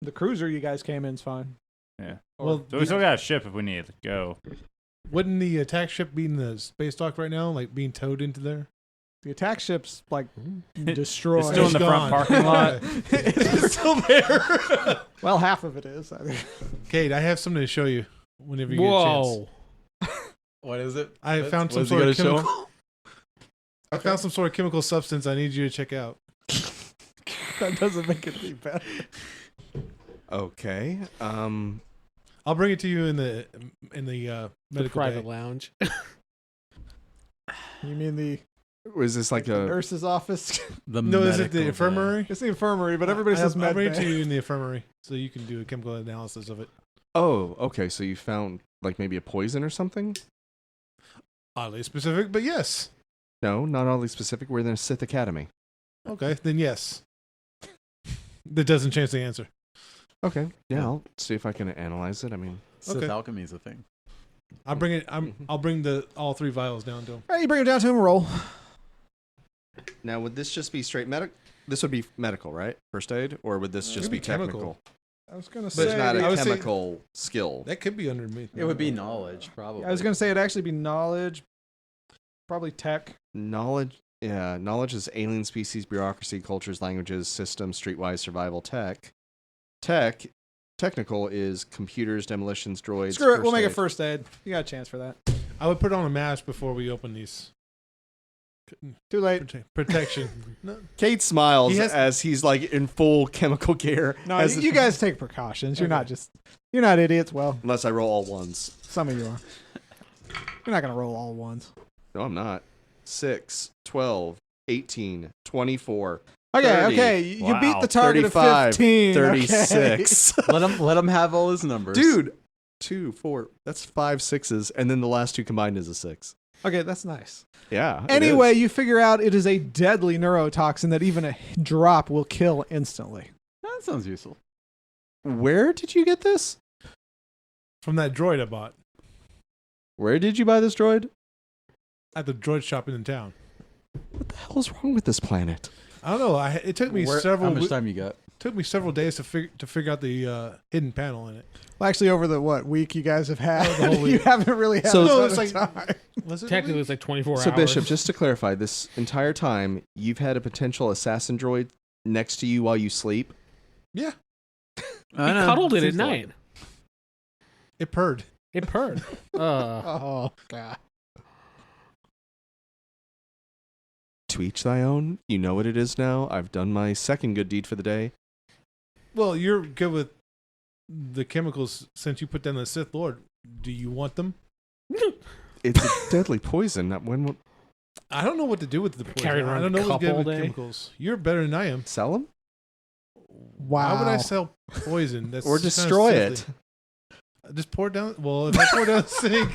The cruiser you guys came in's fine. Yeah. Well, So we still got a ship if we need to go. wouldn't the attack ship be in the space dock right now, like being towed into there? The attack ship's like destroyed. It's still in the front gone. parking lot. It's still there. Well, half of it is. I think. Cade, I have something to show you whenever you get a chance. Whoa. What is it? I found some What's he sort of gonna show him? chemical. I found some sort of chemical substance I need you to check out. That doesn't make it any better. Okay. I'll bring it to you in the The medical private bay. lounge. You mean the Was this like a... nurse's office? The No, is it medical the bay. infirmary? It's the infirmary, but everybody says I'll med bring it bay. to you in the infirmary so you can do a chemical analysis of it. Oh, okay. So you found like maybe a poison or something? Oddly specific, but yes. No, not oddly specific. We're in the Sith Academy. Okay, then yes. That doesn't change the answer. Okay. Yeah, I'll see if I can analyze it. I mean, Sith Okay. alchemy is a thing. I'll bring it. I'll bring all 3 vials down to him. All right, you bring him down to him. Roll. now would this just be straight medic? This would be medical, right? First aid, or would this just Could be be chemical. technical? I was gonna But say. it's not I a would say- chemical skill. That could be underneath. It would be knowledge, probably. I was gonna say it'd actually be knowledge, probably tech. Knowledge. Yeah, knowledge is alien species, bureaucracy, cultures, languages, systems, streetwise survival, tech. Technical is computers, demolitions, droids. Screw it. We'll first make it aid. first aid. You got a chance for that. I would put on a mask before we open these. Too late. Protection. No. Kate smiles He has- as he's like in full chemical gear. No, as- you guys take precautions. You're Okay. not just. You're not idiots. Well, Unless I roll all ones. some of you are. You're not gonna roll all ones. No, I'm not. 6, 12, 18, 24, Okay, 30, okay. You beat Wow. the target 35, of 15. 36. Let him have all his numbers. Dude, 2, 4. That's 5 sixes, and then the last two combined is a 6. Okay, that's nice. Yeah. it Anyway, is. you figure out it is a deadly neurotoxin that even a drop will kill instantly. That sounds useful. Where did you get this? From that droid I bought Where did you buy this droid? at the droid shop in town. What the hell is wrong with this planet? I don't know. It took me How much time you got? took me several days to figure out the hidden panel in it. Well, actually, over the week you guys have had, The whole you week. haven't really had So- a No, ton it's of like- time. Was it Technically, really? it's like 24 So, hours. Bishop, just to clarify, this entire time you've had a potential assassin droid next to you while you sleep. Yeah, He cuddled it at night. it purred. It purred. Oh god. To each thy own. You know what it is now. I've done my second good deed for the day. Well, you're good with the chemicals since you put down the Sith Lord. Do you want them? It's a deadly poison. When I don't know what to do with the poison. Carry it I around don't know a what's good cup all with day? chemicals. You're better than I am. sell them Wow. Why would I sell poison? That's or kinda destroy it? silly. Just pour it down. Well, if I pour it down the sink,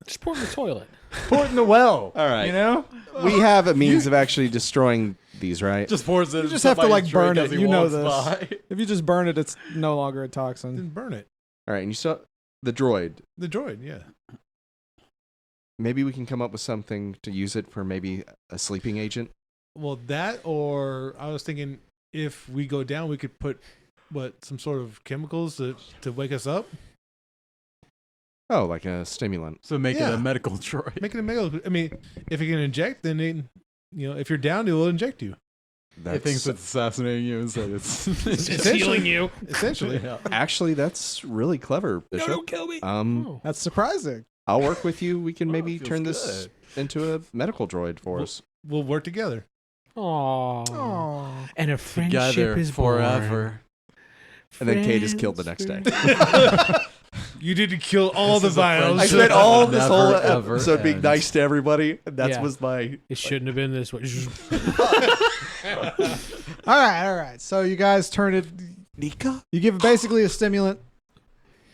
Just pour it in the toilet. Pour it in the well. All right. You know? We have a means of actually destroying these, right? Just pours it. You just have to, like, burn it. As he You know walks this. by. If you just burn it, it's no longer a toxin. then burn it. All right, and you saw the droid. The droid, yeah. Maybe we can come up with something to use it for maybe a sleeping agent. Well, that or I was thinking if we go down, we could put some sort of chemicals to wake us up. Oh, like a stimulant. So make it Yeah. a medical droid. Make it a mega. I mean, if you can inject, then if you're down, it will inject you. It thinks it's assassinating you instead. It's It's healing you. Essentially. Yeah. Actually, that's really clever, No, Bishop. don't kill me. Um, That's surprising. I'll work with you. We can Oh, maybe feels turn this good. into a medical droid for us. We'll work together. Aww. Oh. And a friendship Together is born. forever. And then Cade is killed the next day. You need to kill all This the is a vials. I friendship. spent all this Never, whole ever episode being ends. nice to everybody, and that Yeah. was my. It shouldn't have been this way. All right. So you guys turn it. Nika? You give it basically a stimulant,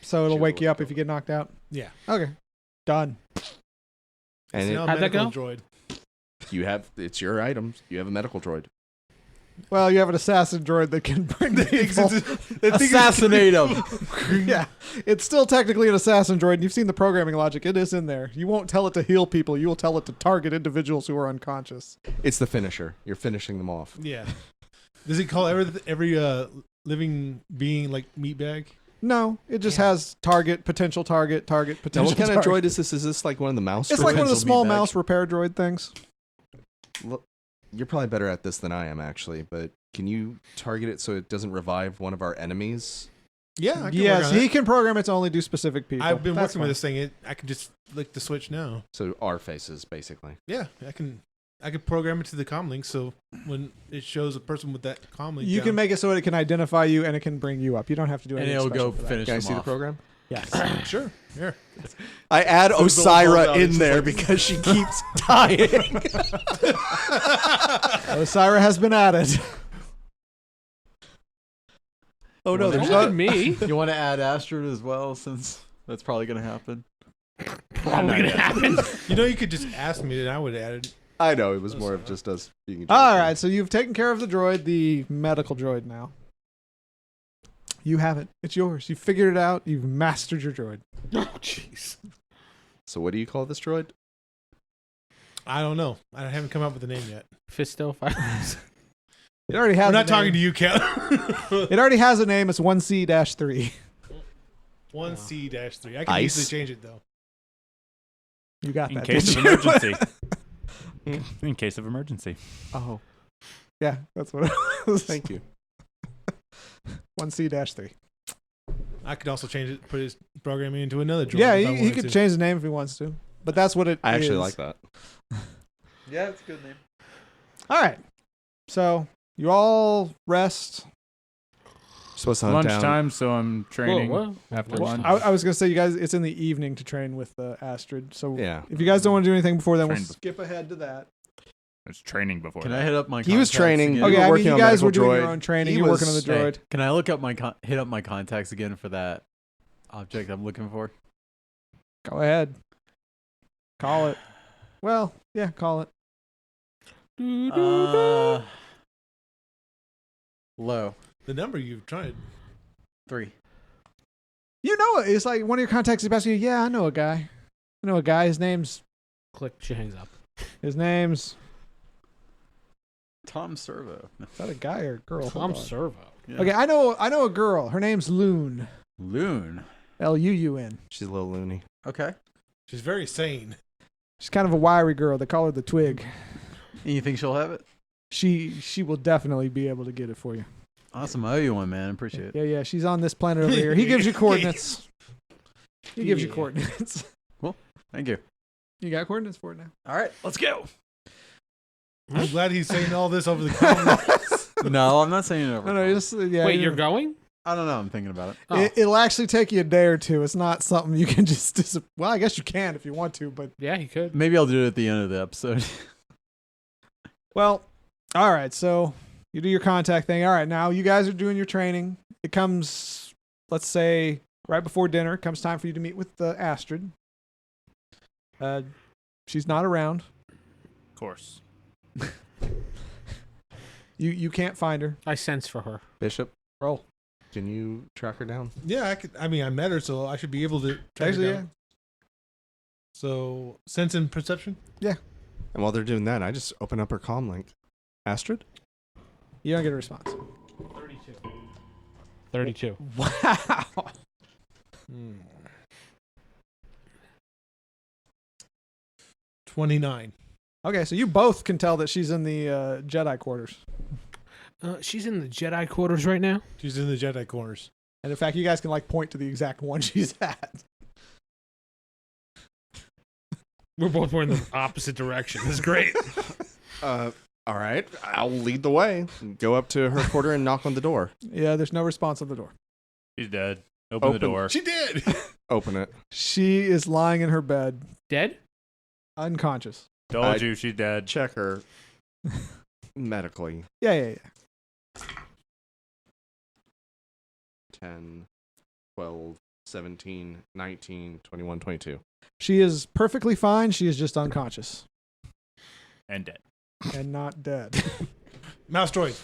so it'll wake you up if you get knocked out. Yeah. Okay. Done. And It's it, now a How'd that medical go? droid. it's your items. You have a medical droid. Well, you have an assassin droid that can bring people. Assassinate him. Yeah, it's still technically an assassin droid. And you've seen the programming logic; it is in there. You won't tell it to heal people. You will tell it to target individuals who are unconscious. It's the finisher. You're finishing them off. Yeah. Does it call every living being like meatbag? No, it just Damn. has target, potential target, target, Now, potential. what kind of target. droid is this? Is this like one of the mouse It's droids? like one of the Potential small meatbag. mouse repair droid things. Look, you're probably better at this than I am, actually. But can you target it so it doesn't revive one of our enemies? Yeah. I can work Yes, on he it. can program it to only do specific people. I've been That's working with fine. this thing. I can just flick the switch now. So our faces, basically. Yeah, I can program it to the comlink, so when it shows a person with that comlink, You can make it so it can identify you and it can bring you up. You don't have to do And anything it'll special go for that. finish Can I him see the off. program? Yes. sure. Here, I add So the Osaira little in ball there down, it's because she keeps dying. Osaria has been added. Oh no, Don't there's look not. at me. You want to add Astrid as well, since that's probably going to happen. Probably gonna happen. you could just ask me, and I would add it. I know it was more of just us being. All right, so you've taken care of the droid, the medical droid now. You have it. It's yours. You've figured it out. You've mastered your droid. Oh, jeez. So what do you call this droid? I don't know. I haven't come up with a name yet. Fisto fires. It already has. We're not a talking to name. you, Cal. It already has a name. It's 1C-3. 1C-3. I can Ice? easily change it though. You got In that. case didn't of you? emergency. In case of emergency. Oh, Yeah, that's what it was. thank you. 1C-3. I could also change it, put his programming into another droid. Yeah, if I he wanted could to. change the name if he wants to. But that's what it I actually is. like that. Yeah, it's a good name. All right. So you all rest. Supposed to hunt down. Lunchtime, so I'm training Whoa, after Well, lunch. I was going to say, you guys, it's in the evening to train with Astrid. So Yeah. if you guys don't want to do anything before then, we'll Train skip ahead to that. There's training before. Can that. I hit up my? He was contacts training. again? We Okay, were I mean, working you on guys medical were doing droid. your own training. He You're was- working on the Hey, droid. can I look up hit up my contacts again for that object I'm looking for? Go ahead. Call it. Well, yeah, call it. Low The number you've tried. 3. You know it. It's like one of your contacts is asking you, yeah, I know a guy. I know a guy. His name's Click. She hangs up. Tom Servo. Is that a guy or a girl? Tom Hold on. Servo. Yeah. Okay, I know a girl. Her name's Loon. Loon. Luun. She's a little loony. Okay. She's very sane. She's kind of a wiry girl. They call her the Twig. And you think she'll have it? She will definitely be able to get it for you. Awesome. I owe you one, man. Appreciate it. Yeah. She's on this planet over here. He gives you coordinates. He gives you coordinates. Thank you. You got coordinates for it now. All right, let's go. I'm glad he's saying all this over the camera. No, I'm not saying it over. No, just yeah. Wait, you're going? I don't know. I'm thinking about it. Oh. It'll actually take you a day or two. It's not something you can just. Well, I guess you can if you want to, but Yeah, he could. Maybe I'll do it at the end of the episode. well, all right. So you do your contact thing. All right, now you guys are doing your training. It comes, let's say, right before dinner. It comes time for you to meet with Astrid. She's not around. Of course. You can't find her. I sense for her. Bishop, Roll. can you track her down? Yeah, I could. I mean, I met her, so I should be able to. track her Actually, down. So, sense and perception. And while they're doing that, I just open up her comm link. Astrid? you don't get a response. 32. Wow. 29. Okay, so you both can tell that she's in the Jedi quarters, She's in the Jedi quarters right now. She's in the Jedi corners. and in fact, you guys can like point to the exact one she's at. We're both going in the opposite direction. This is great. All right. I'll lead the way. Go up to her quarter and knock on the door. Yeah, there's no response on the door. She's dead. Open the Open. door. She did. Open it. She is lying in her bed, Dead? unconscious. Told you she's dead. Check her medically. Yeah. 10, 12, 17, 19, 21, 22. She is perfectly fine. She is just unconscious And dead. and not dead. Mouse droid.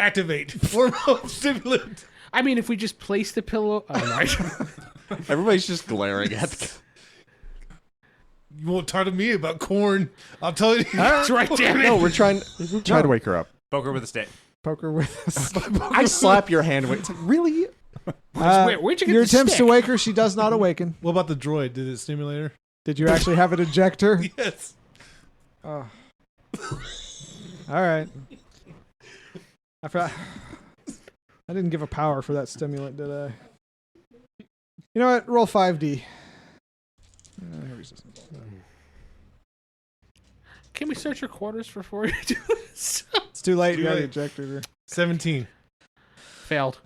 Activate. Hormone stimulant. I mean, if we just place the pillow. Oh, no. Everybody's just glaring at the... You won't talk to me about corn. I'll tell you. That's right, damn it. No, we're trying to wake her up. Poke her with a stick. Poker with I slap your hand. It's like, really? Where'd you get your the attempts to stick? wake her, she does not awaken. What about the droid? Did it stimulate her? Did you actually have it eject her? Yes. Oh. All right. I forgot. I didn't give a power for that stimulant, did I? You know what? Roll 5D. Resistance. Can we search your quarters before you do this? It's too late. Too You already late. ejected her. 17. Failed.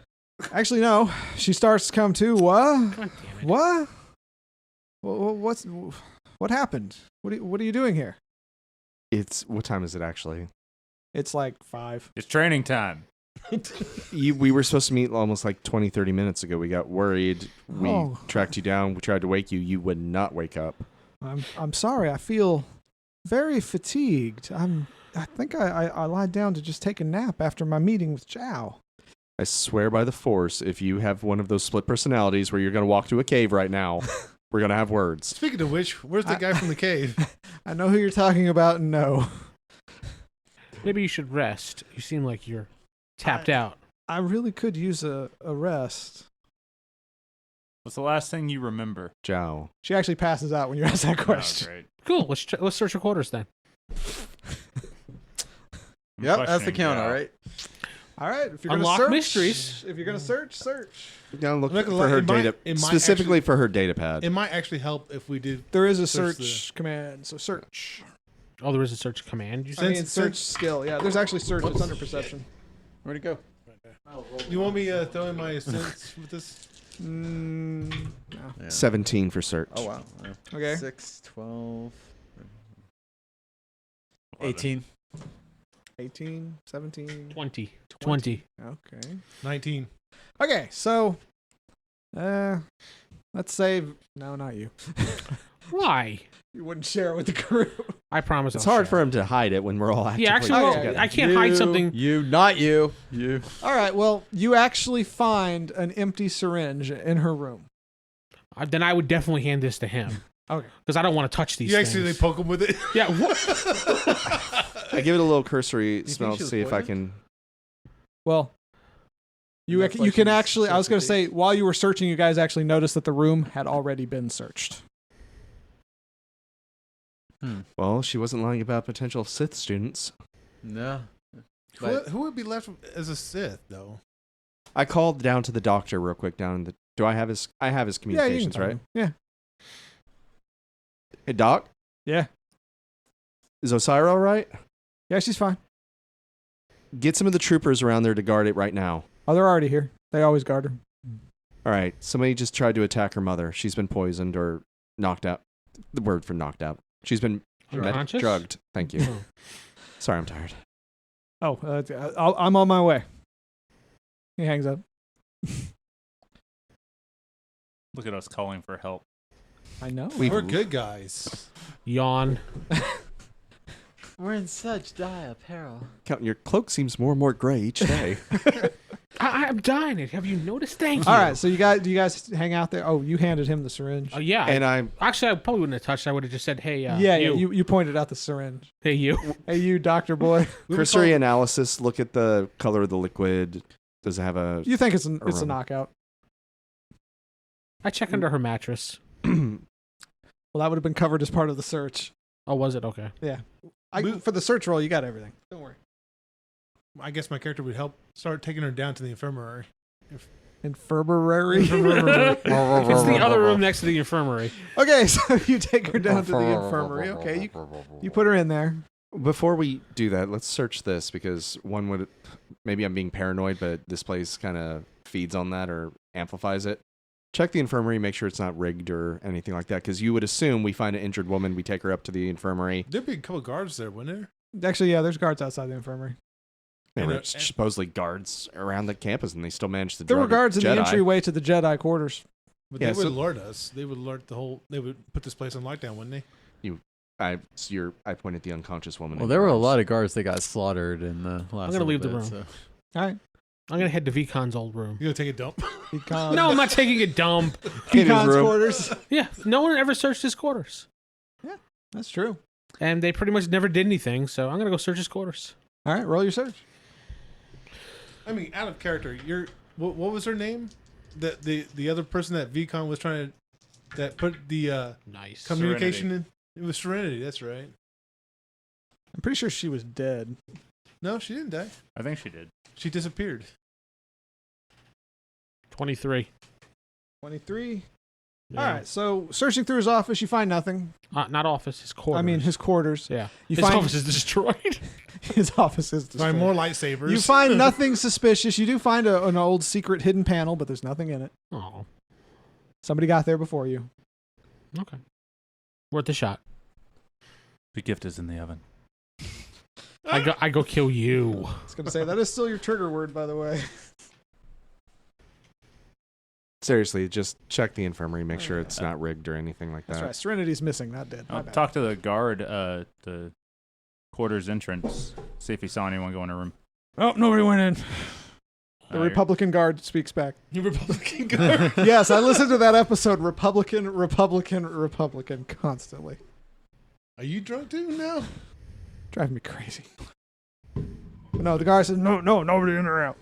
Actually, no. She starts to come to. What? God damn it. What? What happened? What are you doing here? What time is it actually? It's like 5. It's training time. We were supposed to meet almost like 20, 30 minutes ago. We got worried. We Oh. tracked you down. We tried to wake you. You would not wake up. I'm sorry. I feel very fatigued. I think I lied down to just take a nap after my meeting with Zhao. I swear by the Force, if you have one of those split personalities where you're going to walk to a cave right now, we're going to have words. Speaking of which, where's the guy from the cave? I know who you're talking about, and no. Maybe you should rest. You seem like you're tapped out. I really could use a rest. What's the last thing you remember? Zhao. She actually passes out when you ask that question. Oh, great. Cool. Let's search your quarters then. I'm Yep, that's the questioning count. Zhao. All right. All right, if you're Unlock gonna search, mysteries. If you're gonna search. Now look I'm not gonna for lie, her it might- data, it might specifically actually- for her data pad. It might actually help if we did. There is a Search search command, so search. Oh, there is a search command. You I said? mean, search skill. Yeah, there's actually search. It's under perception. Where'd it go? You want me throwing my sense with this? No. Yeah. 17 for search. Oh wow. Okay. 6, 12, 11. 18. 18, 17. 20. 20. Okay. 19. Okay, so let's say no, not you. Why? You wouldn't share it with the crew. I promise. It's I'll hard share. for him to hide it when we're all actively Yeah, actually, well, together. I can't hide something. You, not you. You. All right, well, you actually find an empty syringe in her room. Then I would definitely hand this to him. Okay. Because I don't want to touch these You things. accidentally poke him with it. Yeah. What? I give it a little cursory think smell she to was see if I poisoned? can. Well, you That's why you can she's actually. so I was going to say fatigued. while you were searching, you guys actually noticed that the room had already been searched. Well, she wasn't lying about potential Sith students. No. Who would be left as a Sith, though? I called down to the doctor real quick. Do I have his? I have his communications, yeah, you right? can find him. Hey, Doc, Yeah. is Osaria all right? Yeah, she's fine. Get some of the troopers around there to guard it right now. Oh, they're already here. They always guard her. All right. Somebody just tried to attack her mother. She's been poisoned or knocked out. The word for knocked out. She's been Unconscious? drugged. Thank you. Oh. Sorry, I'm tired. Oh, I'm on my way. He hangs up. Look at us calling for help. I know. We're good guys. Yawn. We're in such dire peril. Captain, your cloak seems more and more gray each day. I'm dying. Have you noticed? Thank you. All right, so do you guys hang out there? Oh, you handed him the syringe. Oh, yeah. and I'm Actually, I probably wouldn't have touched. I would have just said, hey, you pointed out the syringe. Hey, you. Hey, you, doctor boy. cursory analysis. Look at the color of the liquid. Does it have a? You think it's a Aroma. knockout? I check under her mattress. Well, that would have been covered as part of the search. Oh, was it? Okay. Yeah. For the search roll, you got everything. Don't worry. I guess my character would help start taking her down to the infirmary. Infirmary. It's the other room next to the infirmary. Okay, so you take her down to the infirmary. Okay, you put her in there. Before we do that, let's search this because one would. Maybe I'm being paranoid, but this place kind of feeds on that or amplifies it. Check the infirmary, make sure it's not rigged or anything like that, because you would assume we find an injured woman, we take her up to the infirmary. There'd be a couple guards there, wouldn't there? Actually, yeah, there's guards outside the infirmary. There And, were and- supposedly guards around the campus, and they still managed to. There were drug a guards in the Jedi. entryway to the Jedi quarters. But Yeah, they would so- alert us. They would alert the whole. They would put this place on lockdown, wouldn't they? I pointed the unconscious woman. Well, in there were a arms. lot of guards that got slaughtered in the last. I'm gonna leave the room. So. All right. I'm going to head to Vicon's old room. You gonna take a dump? Pecan, No, I'm not taking a dump. Pecan's room. quarters. Yeah, no one ever searched his quarters. That's true. And they pretty much never did anything, so I'm going to go search his quarters. All right, roll your search. I mean, out of character. What was her name? The other person that VCon was trying to that put the Nice. communication in. It was Serenity. That's right. I'm pretty sure she was dead. No, she didn't die. I think she did. She disappeared. 23. 23. Yeah. All right, so searching through his office, you find nothing. Not office, his quarters. I mean, his quarters. Yeah. You His find office is destroyed. his office is destroyed. Find more lightsabers. You find nothing suspicious. You do find an old secret hidden panel, but there's nothing in it. Oh, Somebody got there before you. okay. Worth a shot. The gift is in the oven. I go kill you. I was going to say, that is still your trigger word, by the way. Seriously, just check the infirmary, make sure it's not rigged or anything like That's that. right. Serenity's missing, not dead. My I'll bad. talk to the guard, the quarters entrance, see if he saw anyone go in a room. Oh, nobody went in. The You're- Republican guard speaks back. You Republican guard. Yes, I listened to that episode. Republican, constantly. Are you drunk too now? Driving me crazy. No, the guy says, no, nobody in or out.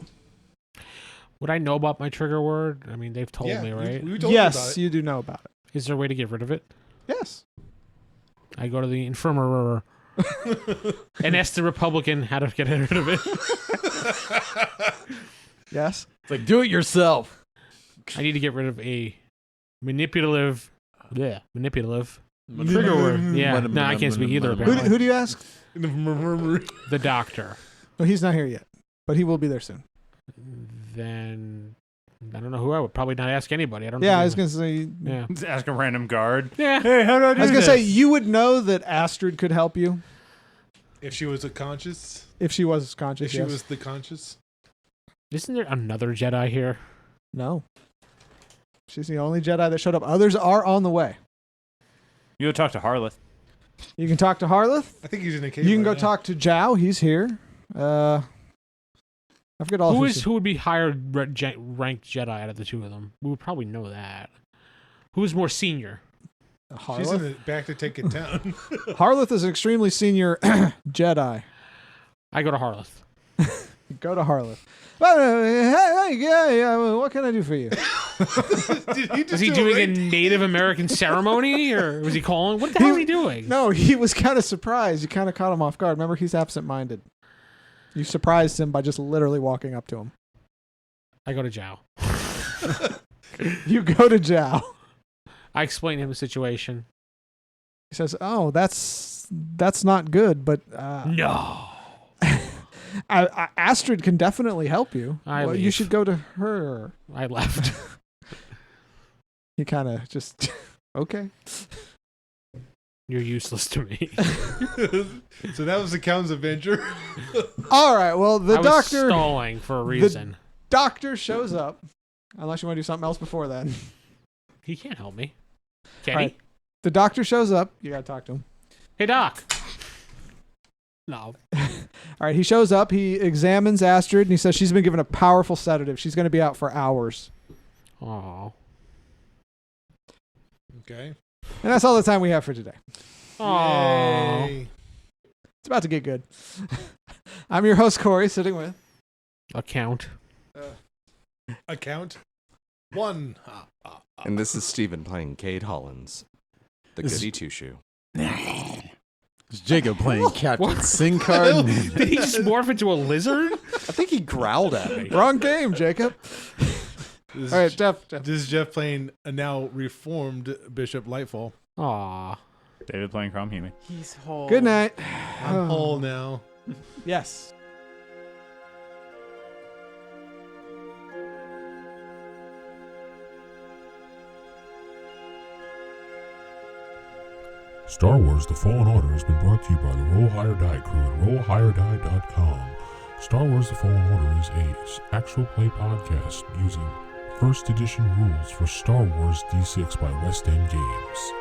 Would I know about my trigger word? I mean, they've told me, right? We told Yes, you about it. you do know about it. Is there a way to get rid of it? Yes. I go to the infirmary and ask the Republican how to get rid of it. Yes. It's like, do it yourself. I need to get rid of a manipulative trigger word. Yeah, no, I can't speak either. Apparently. Who do you ask? The doctor. Well, he's not here yet, but he will be there soon. Then I don't know who I would probably not ask anybody. I don't. Yeah, know. I was going to say. Yeah. Just ask a random guard. Yeah. Hey, how do I was going to say, you would know that Astrid could help you. If she was a conscious, If she was conscious, if she yes. was the conscious. Isn't there another Jedi here? No. She's the only Jedi that showed up. Others are on the way. You go talk to Harleth. You can talk to Harleth. I think he's in a cave. You can right go now. talk to Zhao. He's here. I forget all Who would be higher ranked Jedi out of the two of them? We would probably know that. Who is more senior? She's in Harleth. the back to take it down. Harleth is an extremely senior Jedi. I go to Harleth. Go to Harleth. Hey, what can I do for you? Did he just Is he do doing a rape? Native American ceremony, or was he calling? What the hell is he doing? No, he was kind of surprised. You kind of caught him off guard. Remember, he's absent-minded. You surprised him by just literally walking up to him. I go to Zhao. You go to Zhao. I explain to him the situation. He says, "Oh, that's not good, but No. Astrid can definitely help you. I You leave. should go to her." I left. He kind of just okay. You're useless to me. So that was the Count's adventure. All right. Well, the I was doctor stalling for a reason. doctor shows up. Unless you want to do something else before then. He can't help me. Can All he? right. The doctor shows up. You got to talk to him. Hey, Doc. No. All right. He shows up. He examines Astrid and he says she's been given a powerful sedative. She's going to be out for hours. Oh. Okay. And that's all the time we have for today. Oh. Yay. It's about to get good. I'm your host, Corey, sitting with. Account. Account 1. And this is Steven playing Cade Hollins, the This is- goody two-shoe. Is Jacob playing Captain Sincar? Did he just morph into a lizard? I think he growled at me. Wrong game, Jacob. This All right, is, Jeff. this is Jeff playing a now reformed Bishop Lightfall. Aw. David playing Krom Humey. He's whole. Good night. I'm whole now. Yes. Star Wars The Fallen Order has been brought to you by the Roll Higher Die crew at rollhigherdie.com. Star Wars The Fallen Order is a actual play podcast using first edition rules for Star Wars D6 by West End Games.